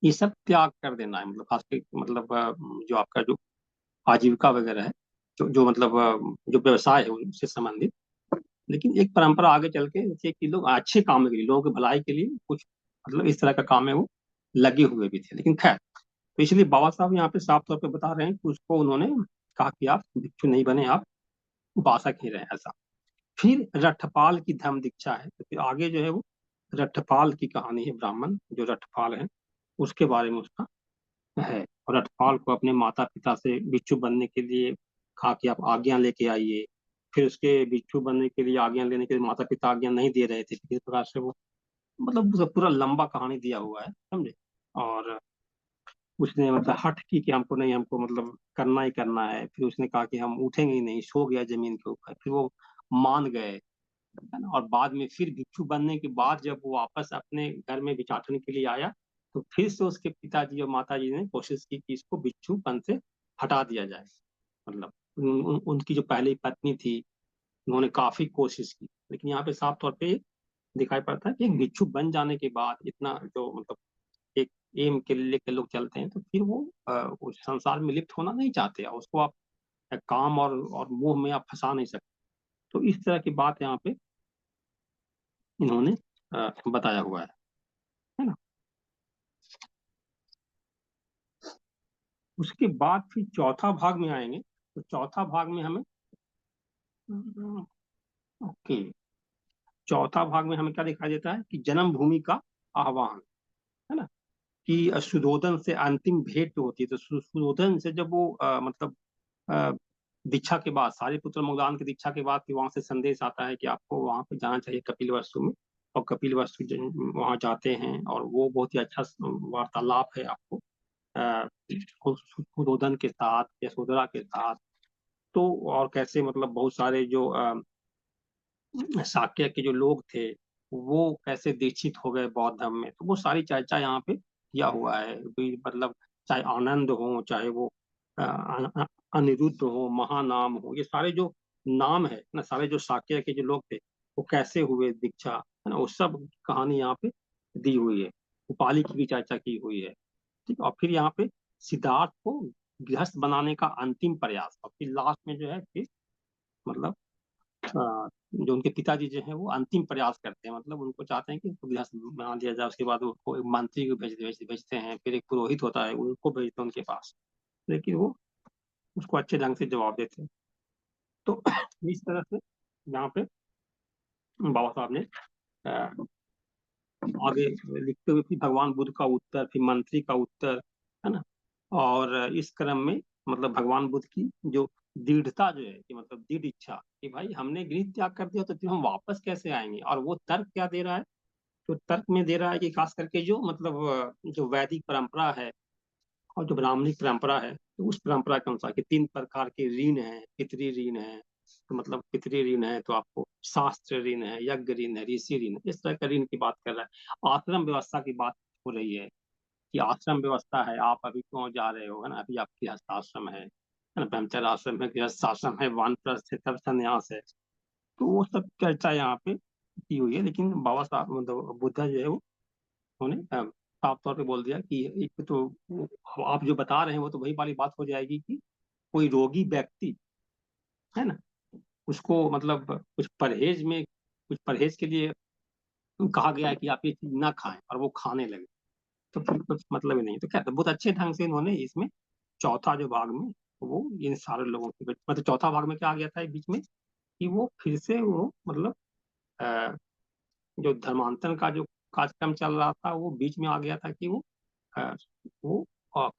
ये सब त्याग कर देना है, मतलब खास करके मतलब जो आपका जो आजीविका वगैरह है, जो मतलब जो व्यवसाय है उससे संबंधित। लेकिन एक परंपरा आगे चल के जैसे कि लोग अच्छे काम के लिए, लोगों की भलाई के लिए कुछ मतलब इस तरह का काम में वो लगे हुए भी थे। लेकिन खैर, तो इसलिए बाबा साहब यहाँ पे साफ तौर पे बता रहे हैं कि उसको उन्होंने कहा कि आप भिक्षु नहीं बने, आप उपासक ही रहे, ऐसा। फिर रठपाल की धर्म दीक्षा है, तो फिर आगे जो है वो रठपाल की कहानी है, ब्राह्मण जो रठपाल है उसके बारे में उसका है। और रठपाल को अपने माता पिता से भिक्षु बनने के लिए कहा कि आप आज्ञा लेके आइए। फिर उसके भिक्षु बनने के लिए आज्ञा लेने के लिए माता पिता आज्ञा नहीं दे रहे थे, किस प्रकार से वो मतलब उसका पूरा लंबा कहानी दिया हुआ है, समझे। और उसने मतलब हट की कि हमको नहीं, हमको मतलब करना ही करना है। फिर उसने कहा कि हम उठेंगे ही नहीं, सो गया जमीन के ऊपर, फिर वो मान गए, है ना। और बाद में फिर भिक्षु बनने के बाद जब वो वापस अपने घर में भिक्षाटन के लिए आया, तो फिर से उसके पिताजी और माताजी ने कोशिश की कि इसको भिक्षुपन से हटा दिया जाए। मतलब उनकी जो पहली पत्नी थी, उन्होंने काफी कोशिश की, लेकिन यहाँ पे साफ तौर पे दिखाई पड़ता है कि एक भिक्षु बन जाने के बाद इतना जो मतलब एक एम के लेकर लोग चलते हैं, तो फिर वो उस संसार में लिप्त होना नहीं चाहते, उसको आप काम और मोह में आप फंसा नहीं सकते। तो इस तरह की बात यहाँ पे इन्होंने बताया हुआ है ना। उसके बाद फिर चौथा भाग में आएंगे, तो चौथा भाग में हमें ओके, चौथा भाग में हमें क्या दिखाई देता है कि जन्मभूमि का आह्वान, है ना। कि सुधोधन से अंतिम भेंट जो होती है, तो सुधोधन से जब वो मतलब अ, दीक्षा के बाद, सारिपुत्र मोगलान की दीक्षा के बाद फिर वहां से संदेश आता है कि आपको वहां पे जाना चाहिए कपिल वस्तु में। और कपिल वस्तु वहां जाते हैं, और वो बहुत ही अच्छा वार्तालाप है आपको सुधोधन के साथ, यशोधरा के साथ। तो और कैसे मतलब बहुत सारे जो शाक्य के जो लोग थे वो कैसे दीक्षित हो गए बौद्ध धर्म में, तो वो सारी चर्चा यहाँ पे किया हुआ है। मतलब चाहे आनंद हो, चाहे वो अ, अनिरुद्ध हो, महानाम हो, ये सारे जो नाम है ना, सारे जो शाक्य के जो लोग थे, वो कैसे हुए दीक्षा, है ना, वो सब कहानी यहाँ पे दी हुई है। उपाली की भी चर्चा की हुई है। ठीक, और फिर यहाँ पे सिद्धार्थ को गृहस्थ बनाने का अंतिम प्रयास, और फिर लास्ट में जो है फिर मतलब जो उनके पिताजी जो है वो अंतिम प्रयास करते हैं, मतलब उनको चाहते हैं कि उनको गृहस्थ बना दिया जाए। उसके बाद उसको एक मंत्री को भेजते हैं, फिर एक पुरोहित होता है उनको भेजते हैं उनके पास, लेकिन वो उसको अच्छे ढंग से जवाब देते हैं। तो इस तरह से यहाँ पे बाबा साहब ने आगे लिखते हुए फिर भगवान बुद्ध का उत्तर, फिर मंत्री का उत्तर, है ना, और इस क्रम में मतलब भगवान बुद्ध की जो दृढ़ता जो है कि मतलब दृढ़ इच्छा कि भाई हमने गृह त्याग कर दिया तो फिर हम वापस कैसे आएंगे, और वो तर्क क्या दे रहा है, तो तर्क में दे रहा है कि खास करके जो मतलब जो वैदिक परंपरा है और जो ब्राह्मणिक परंपरा है, तो उस परंपरा के अनुसार कि 3 प्रकार के ऋण है, पितृ ऋण है, तो मतलब पितृ ऋण है तो आपको शास्त्र ऋण है, यज्ञ ऋण है, ऋषि ऋण है, इस तरह का ऋण की बात कर रहा है। आश्रम व्यवस्था की बात हो रही है कि आश्रम व्यवस्था है, आप अभी क्यों जा रहे हो, है ना, अभी आपकी हस्ताश्रम है ना, ब्रह्मचर्य आश्रम है, गृहस्थ आश्रम है, वानप्रस्थ है, तब संन्यास है। तो वो सब चर्चा यहाँ पे की हुई है, लेकिन बाबा साहब मतलब बुद्धा जो है वो उन्होंने साफ तौर पे बोल दिया कि एक तो आप जो बता रहे हैं वो तो वही वाली बात हो जाएगी कि कोई रोगी व्यक्ति है ना, उसको मतलब कुछ परहेज के लिए कहा गया है कि आप ये चीज ना खाएं और वो खाने लगे, तो फिर कुछ मतलब ही नहीं। तो क्या बहुत अच्छे ढंग से इन्होंने इसमें चौथा जो भाग में वो इन सारे लोगों के मतलब चौथा भाग में क्या आ गया था बीच में कि वो फिर से वो मतलब अ, जो धर्मांतरण का जो कार्यक्रम चल रहा था वो बीच में आ गया था कि अ, वो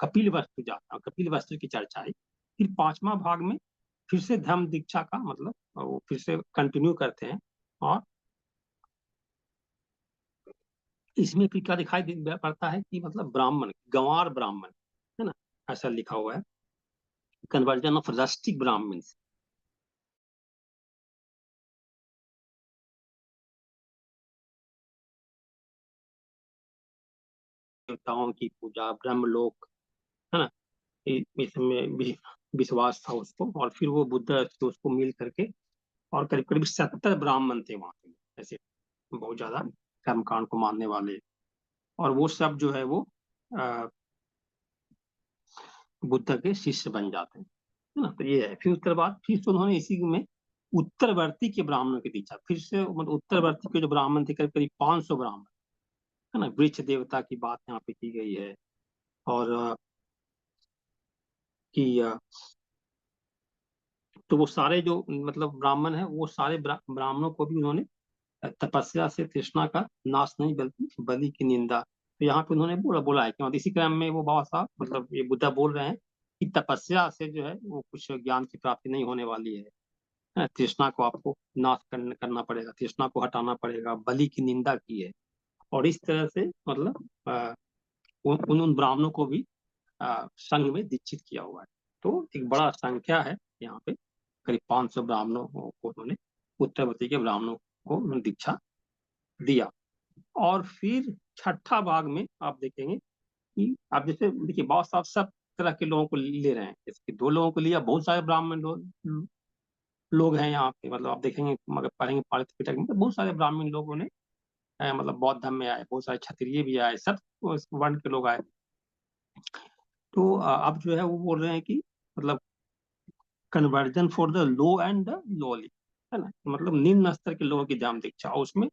कपिल वस्तु जाता, कपिल वस्तु की चर्चा आई। फिर 5वां भाग में फिर से धर्म दीक्षा का मतलब वो फिर से कंटिन्यू करते हैं, और इसमें फिर क्या दिखाई पड़ता है कि मतलब ब्राह्मण, गंवार ब्राह्मण, है ना, ऐसा लिखा हुआ है, कन्वर्जन ऑफ रस्टिक ब्राह्मण, देवताओं की पूजा, ब्रह्मलोक, है ना, इसमें भी विश्वास था उसको, और फिर वो बुद्ध से उसको मिल करके, और करीब करीब 70 ब्राह्मण थे वहां पे ऐसे, बहुत ज्यादा कर्मकांड को मानने वाले, और वो सब जो है वो अ, बुद्ध के शिष्य बन जाते हैं, है ना। तो ये है, फिर उसके बाद फिर से उन्होंने इसी में उत्तरवर्ती के ब्राह्मणों की दीक्षा, फिर से मतलब उत्तरवर्ती के जो ब्राह्मण थे करीब करीब 500 ब्राह्मण, है ना, वृक्ष देवता की बात यहाँ पे की गई है, और कि तो वो सारे जो मतलब ब्राह्मण है वो सारे ब्राह्मणों को भी उन्होंने तपस्या से तृष्णा का नाश नहीं बल्कि बलि की निंदा, तो यहाँ पे उन्होंने बोला है कि मतलब इसी क्रम में वो बाबा साहब मतलब ये बुद्धा बोल रहे हैं कि तपस्या से जो है वो कुछ ज्ञान की प्राप्ति नहीं होने वाली है, तृष्णा को आपको नाश करना पड़ेगा, तृष्णा को हटाना पड़ेगा, बलि की निंदा की है, और इस तरह से मतलब उन ब्राह्मणों को भी संघ में दीक्षित किया हुआ है। तो एक बड़ा संख्या है यहाँ पे, करीब 500 ब्राह्मणों को उन्होंने, उत्तरवर्ती के ब्राह्मणों को उन्होंने दीक्षा दिया। और फिर छठा भाग में आप देखेंगे कि आप जैसे देखिए बाबा साहब सब तरह के लोगों को ले रहे हैं, जैसे कि 2 लोगों को लिया, बहुत सारे ब्राह्मण लोग हैं यहाँ पे, मतलब आप देखेंगे मगर पढ़ेंगे पालित पिटक में तो बहुत सारे ब्राह्मण लोगों ने मतलब बौद्ध धर्म में आए, बहुत सारे क्षत्रिय भी आए, सब वर्ण के लोग आए। तो अब जो है वो बोल रहे हैं कि मतलब conversion for the low and the lolly, है ना, मतलब निम्न स्तर के लोगों की ध्यान दीक्षा, और उसमें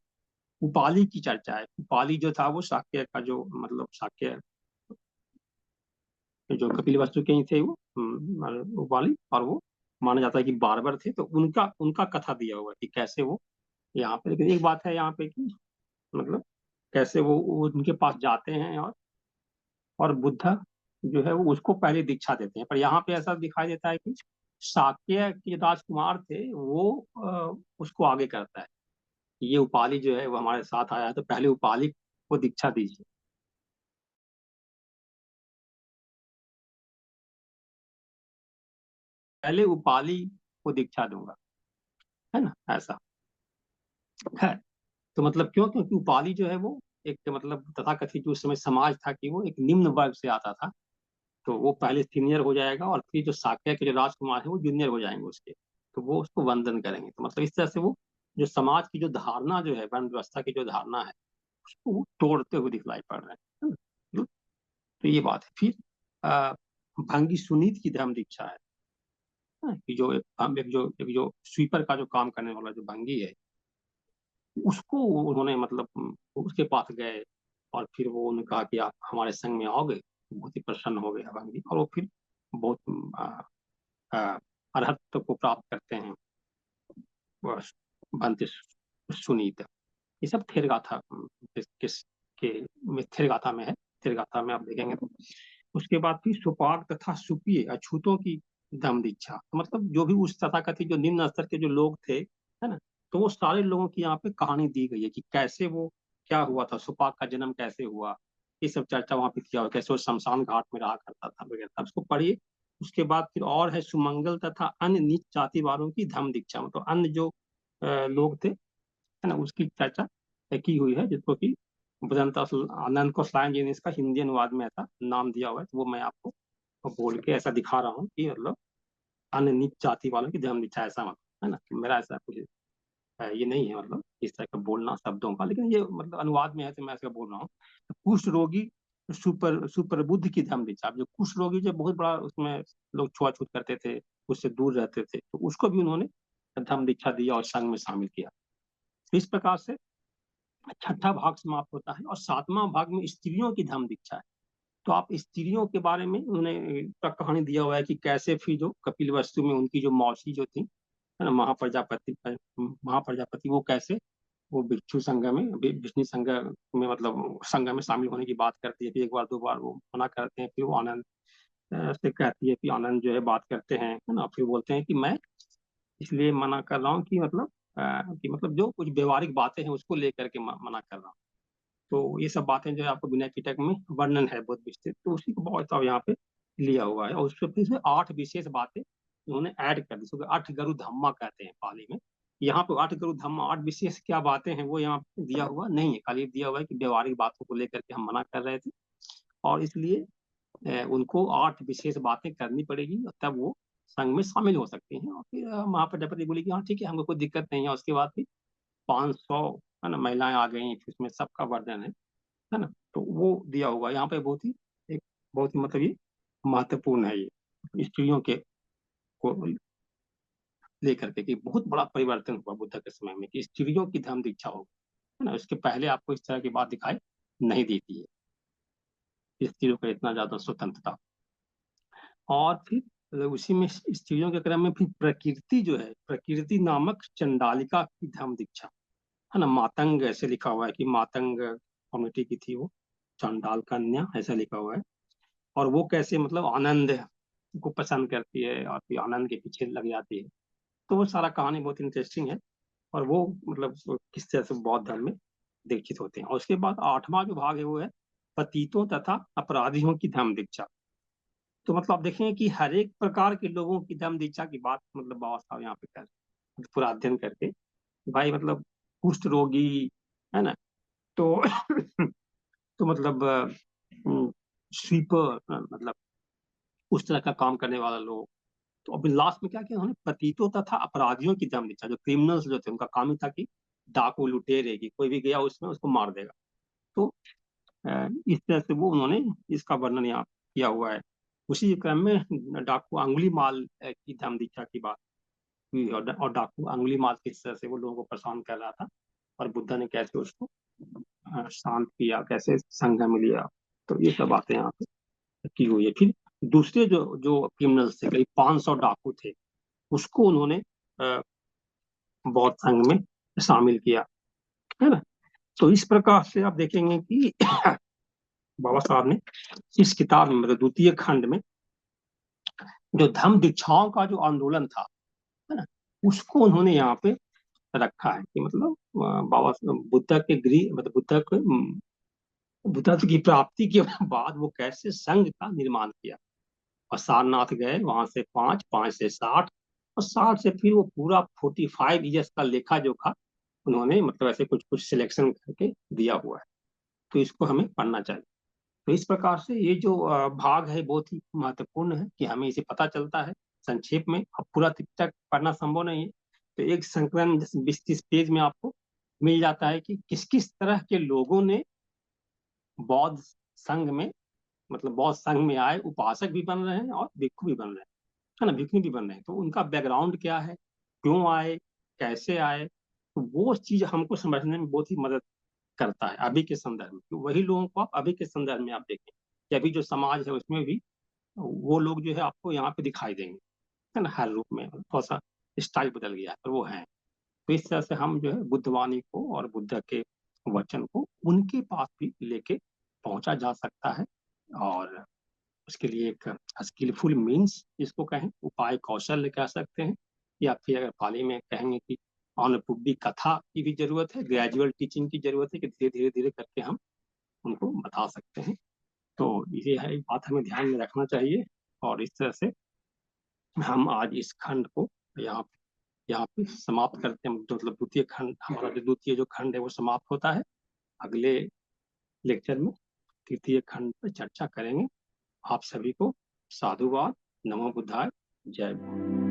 उपाली की चर्चा है। उपाली जो था वो शाक्य का जो मतलब शाक्य जो कपिल वस्तु के ही थे वो उपाली, और वो माना जाता है कि बारबर थे, तो उनका उनका कथा दिया हुआ है कि कैसे वो यहाँ पे, लेकिन एक बात है यहाँ पे कि मतलब कैसे वो उनके पास जाते हैं, और बुद्ध जो है वो उसको पहले दीक्षा देते हैं, पर यहाँ पे ऐसा दिखाई देता है कि शाक्य के राजकुमार थे वो उसको आगे करता है, ये उपाली जो है वो हमारे साथ आया है तो पहले उपाली को दीक्षा दीजिए। पहले उपाली को दीक्षा दूंगा, है ना, ऐसा है। तो मतलब क्यों, क्योंकि उपाली जो है वो एक मतलब तथाकथित जो उस समय समाज था कि वो एक निम्न वर्ग से आता था, तो वो पहले सीनियर हो जाएगा, और फिर जो शाक्य के जो राजकुमार है वो जूनियर हो जाएंगे उसके, तो वो उसको वंदन करेंगे, तो मतलब इस तरह से वो जो समाज की जो धारणा जो है, वर्ण व्यवस्था की जो धारणा है, उसको तोड़ते हुए दिखलाई पड़ रहे हैं, है ना। तो ये बात है। फिर भंगी सुनीत की धर्म दीक्षा है, कि जो एक जो स्वीपर का जो काम करने वाला जो भंगी है, उसको उन्होंने मतलब उसके पास गए और फिर वो उन्होंने कहा कि आप हमारे संग में आओगे। बहुत ही प्रसन्न हो गया भंगी, और वो फिर बहुत अरहत्व को प्राप्त करते हैं वह भंते सुनीत। ये सब थेर गाथा किस के में थेर गाथा में है। थेर गाथा में आप देखेंगे तो उसके बाद फिर सुपाक तथा सुपीय अछूतों की दम दीक्षा, तो मतलब जो भी उस तथाकथित जो निम्न स्तर के जो लोग थे, है ना, तो वो सारे लोगों की यहाँ पे कहानी दी गई है कि कैसे वो क्या हुआ था, सुपाक का जन्म कैसे हुआ, ये सब चर्चा वहां पे किया हुआ, कैसे वो शमशान घाट में रहा करता था वगैरह, उसको पढ़िए। उसके बाद फिर और है सुमंगल तथा अन्य नीच जाति वालों की धम दीक्षा, मतलब अन्य जो लोग थे, है ना, उसकी चर्चा की हुई है, जिसको कि बुदंता आनंद को साइन जी ने इसका हिंदी अनुवाद में ऐसा नाम दिया हुआ है। तो वो मैं आपको बोल के ऐसा दिखा रहा हूँ कि मतलब अन्य नीच जाति वालों की धर्म दीक्षा, ऐसा मतलब, है ना, मेरा ऐसा कुछ ये नहीं है मतलब इस तरह का बोलना शब्दों का, लेकिन ये मतलब अनुवाद में है तो मैं ऐसा बोल रहा हूँ। तो कुष्ठ रोगी सुपर बुद्ध की धर्म दीक्षा, जो कुष्ठ रोगी जो बहुत बड़ा उसमें लोग छुआछूत करते थे, उससे दूर रहते थे, तो उसको भी उन्होंने धर्म दीक्षा दिया और संघ में शामिल किया। इस प्रकार से छठा भाग समाप्त होता है और सातवां भाग में स्त्रियों की धर्म दीक्षा है। तो आप स्त्रियों के बारे में उन्होंने कहानी दिया हुआ है कि कैसे फिर जो कपिल वस्तु में उनकी जो मौसी जो थी, है ना, महाप्रजापति वो कैसे वो भिक्षु संघ में विष्णु संघ में मतलब संघ में शामिल होने की बात करती है। फिर एक बार दो बार वो मना करते हैं, फिर वो आनंद से कहती है कि आनंद जो है बात करते हैं, है ना, फिर बोलते हैं कि मैं इसलिए मना कर रहा हूँ कि मतलब कि मतलब जो कुछ व्यवहारिक बातें हैं उसको लेकर के मना कर रहा हूँ। तो ये सब बातें जो है आपको विनय पिटक में वर्णन है बहुत विस्तृत, तो उसी को बहुत सारा यहाँ पे लिया हुआ है। और उसमें फिर 8 विशेष बातें उन्होंने ऐड कर दी, उसको 8 गरु धम्मा कहते हैं पाली में। यहाँ पे 8 गरु धम्मा 8 विशेष क्या बातें हैं वो यहाँ पे दिया हुआ नहीं है, खाली दिया हुआ है कि व्यवहारिक बातों को लेकर के हम मना कर रहे थे और इसलिए उनको 8 विशेष बातें करनी पड़ेगी, तब वो संघ में शामिल हो सकते हैं। और फिर महाप्रजापति बोली कि हाँ ठीक है, हमको कोई दिक्कत नहीं है। उसके बाद फिर 500 है ना महिलाएं आ गई, फिर उसमें सबका वर्णन है ना, तो वो दिया हुआ यहाँ पे बहुत ही एक बहुत ही मतलब ये महत्वपूर्ण है, ये स्त्रियों के को लेकर के कि बहुत बड़ा परिवर्तन हुआ बुद्ध के समय में कि स्त्रियों की धर्म दीक्षा हो, है ना। उसके पहले आपको इस तरह की बात दिखाई नहीं देती है, स्त्रियों को इतना ज्यादा स्वतंत्रता। और फिर उसी में स्त्रियों के क्रम में फिर प्रकृति जो है, प्रकृति नामक चंडालिका की धर्म दीक्षा, है ना, मातंग ऐसे लिखा हुआ है कि मातंग कम्युनिटी की थी वो, चंडाल कन्या ऐसा लिखा हुआ है। और वो कैसे मतलब आनंद को पसंद करती है और फिर आनंद के पीछे लग जाती है। तो वो सारा कहानी बहुत इंटरेस्टिंग है और वो मतलब किस तरह से बौद्ध धर्म में दीक्षित होते हैं। और उसके बाद 8वां जो भाग है वो है पतितों तथा अपराधियों की धर्म दीक्षा। तो मतलब आप देखेंगे कि हर एक प्रकार के लोगों की धर्म दीक्षा की बात मतलब बाबा साहब यहाँ पे कर पूरा अध्ययन करके, भाई मतलब कुष्ठ रोगी, है ना, तो तो मतलब स्वीपर मतलब उस तरह का काम करने वाला लोग। तो अभी लास्ट में क्या किया उन्होंने, पतितों तथा अपराधियों की दम दीक्षा, जो क्रिमिनल्स जो थे उनका काम ही था कि डाकू लुटेरे की कोई भी गया उसमें उसको मार देगा। तो इस तरह से वो उन्होंने इसका वर्णन यहाँ किया हुआ है। उसी क्रम में डाकू अंगुली माल की धम दीक्षा की बात हुई और डाकू अंगुली माल किस तरह से वो लोगों को परेशान कर रहा था और बुद्धा ने कैसे उसको शांत किया, कैसे संघ में लिया। तो ये सब बातें यहाँ पे की हुई है। फिर दूसरे जो जो क्रिमिनल्स थे, करीब 500 डाकू थे, उसको उन्होंने बौद्ध संघ में शामिल किया, है ना। तो इस प्रकार से आप देखेंगे कि बाबा साहब ने इस किताब में मतलब द्वितीय खंड में जो धम्म दीक्षाओं का जो आंदोलन था, है ना, उसको उन्होंने यहाँ पे रखा है कि मतलब बाबा बुद्ध के गृह मतलब बुद्ध की प्राप्ति के बाद वो कैसे संघ का निर्माण किया। और सारनाथ गए, वहां से 5, 5 से 60 और 60 से फिर वो पूरा 45 ईयर्स का लेखा जोखा उन्होंने मतलब ऐसे कुछ कुछ सिलेक्शन करके दिया हुआ है। तो इसको हमें पढ़ना चाहिए। तो इस प्रकार से ये जो भाग है बहुत ही महत्वपूर्ण है कि हमें इसे पता चलता है संक्षेप में। अब पूरा तक पढ़ना संभव नहीं है, तो एक संकलन जैसे 20-30 पेज में आपको मिल जाता है कि किस किस तरह के लोगों ने बौद्ध संघ में, मतलब बौद्ध संघ में आए, उपासक भी बन रहे हैं और भिक्षु भी बन रहे हैं, है ना, भिक्षु भी बन रहे हैं। तो उनका बैकग्राउंड क्या है, क्यों आए, कैसे आए, तो वो चीज हमको समझने में बहुत ही मदद करता है अभी के संदर्भ में। तो वही लोगों को आप अभी के संदर्भ में आप देखें कि अभी जो समाज है उसमें भी वो लोग जो है आपको यहाँ पे दिखाई देंगे, है ना, हर रूप में। थोड़ा सा स्टाइल बदल गया है पर वो है। तो इस तरह से हम जो है बुद्धवाणी को और बुद्ध के वचन को उनके पास भी लेके पहुंचा जा सकता है। और उसके लिए एक स्किलफुल मीन्स जिसको कहें, उपाय कौशल कह सकते हैं, या फिर अगर पाली में कहेंगे कि अनुपुब्बी कथा की भी जरूरत है, ग्रेजुअल टीचिंग की जरूरत है कि धीरे धीरे धीरे करके हम उनको बता सकते हैं। तो ये है, एक बात हमें ध्यान में रखना चाहिए। और इस तरह से हम आज इस खंड को यहाँ यहाँ पे समाप्त करते हैं। मतलब द्वितीय खंड, हमारा जो द्वितीय जो खंड है वो समाप्त होता है। अगले लेक्चर में तृतीय खंड पर चर्चा करेंगे। आप सभी को साधुवाद, नमो बुद्धाय, जय।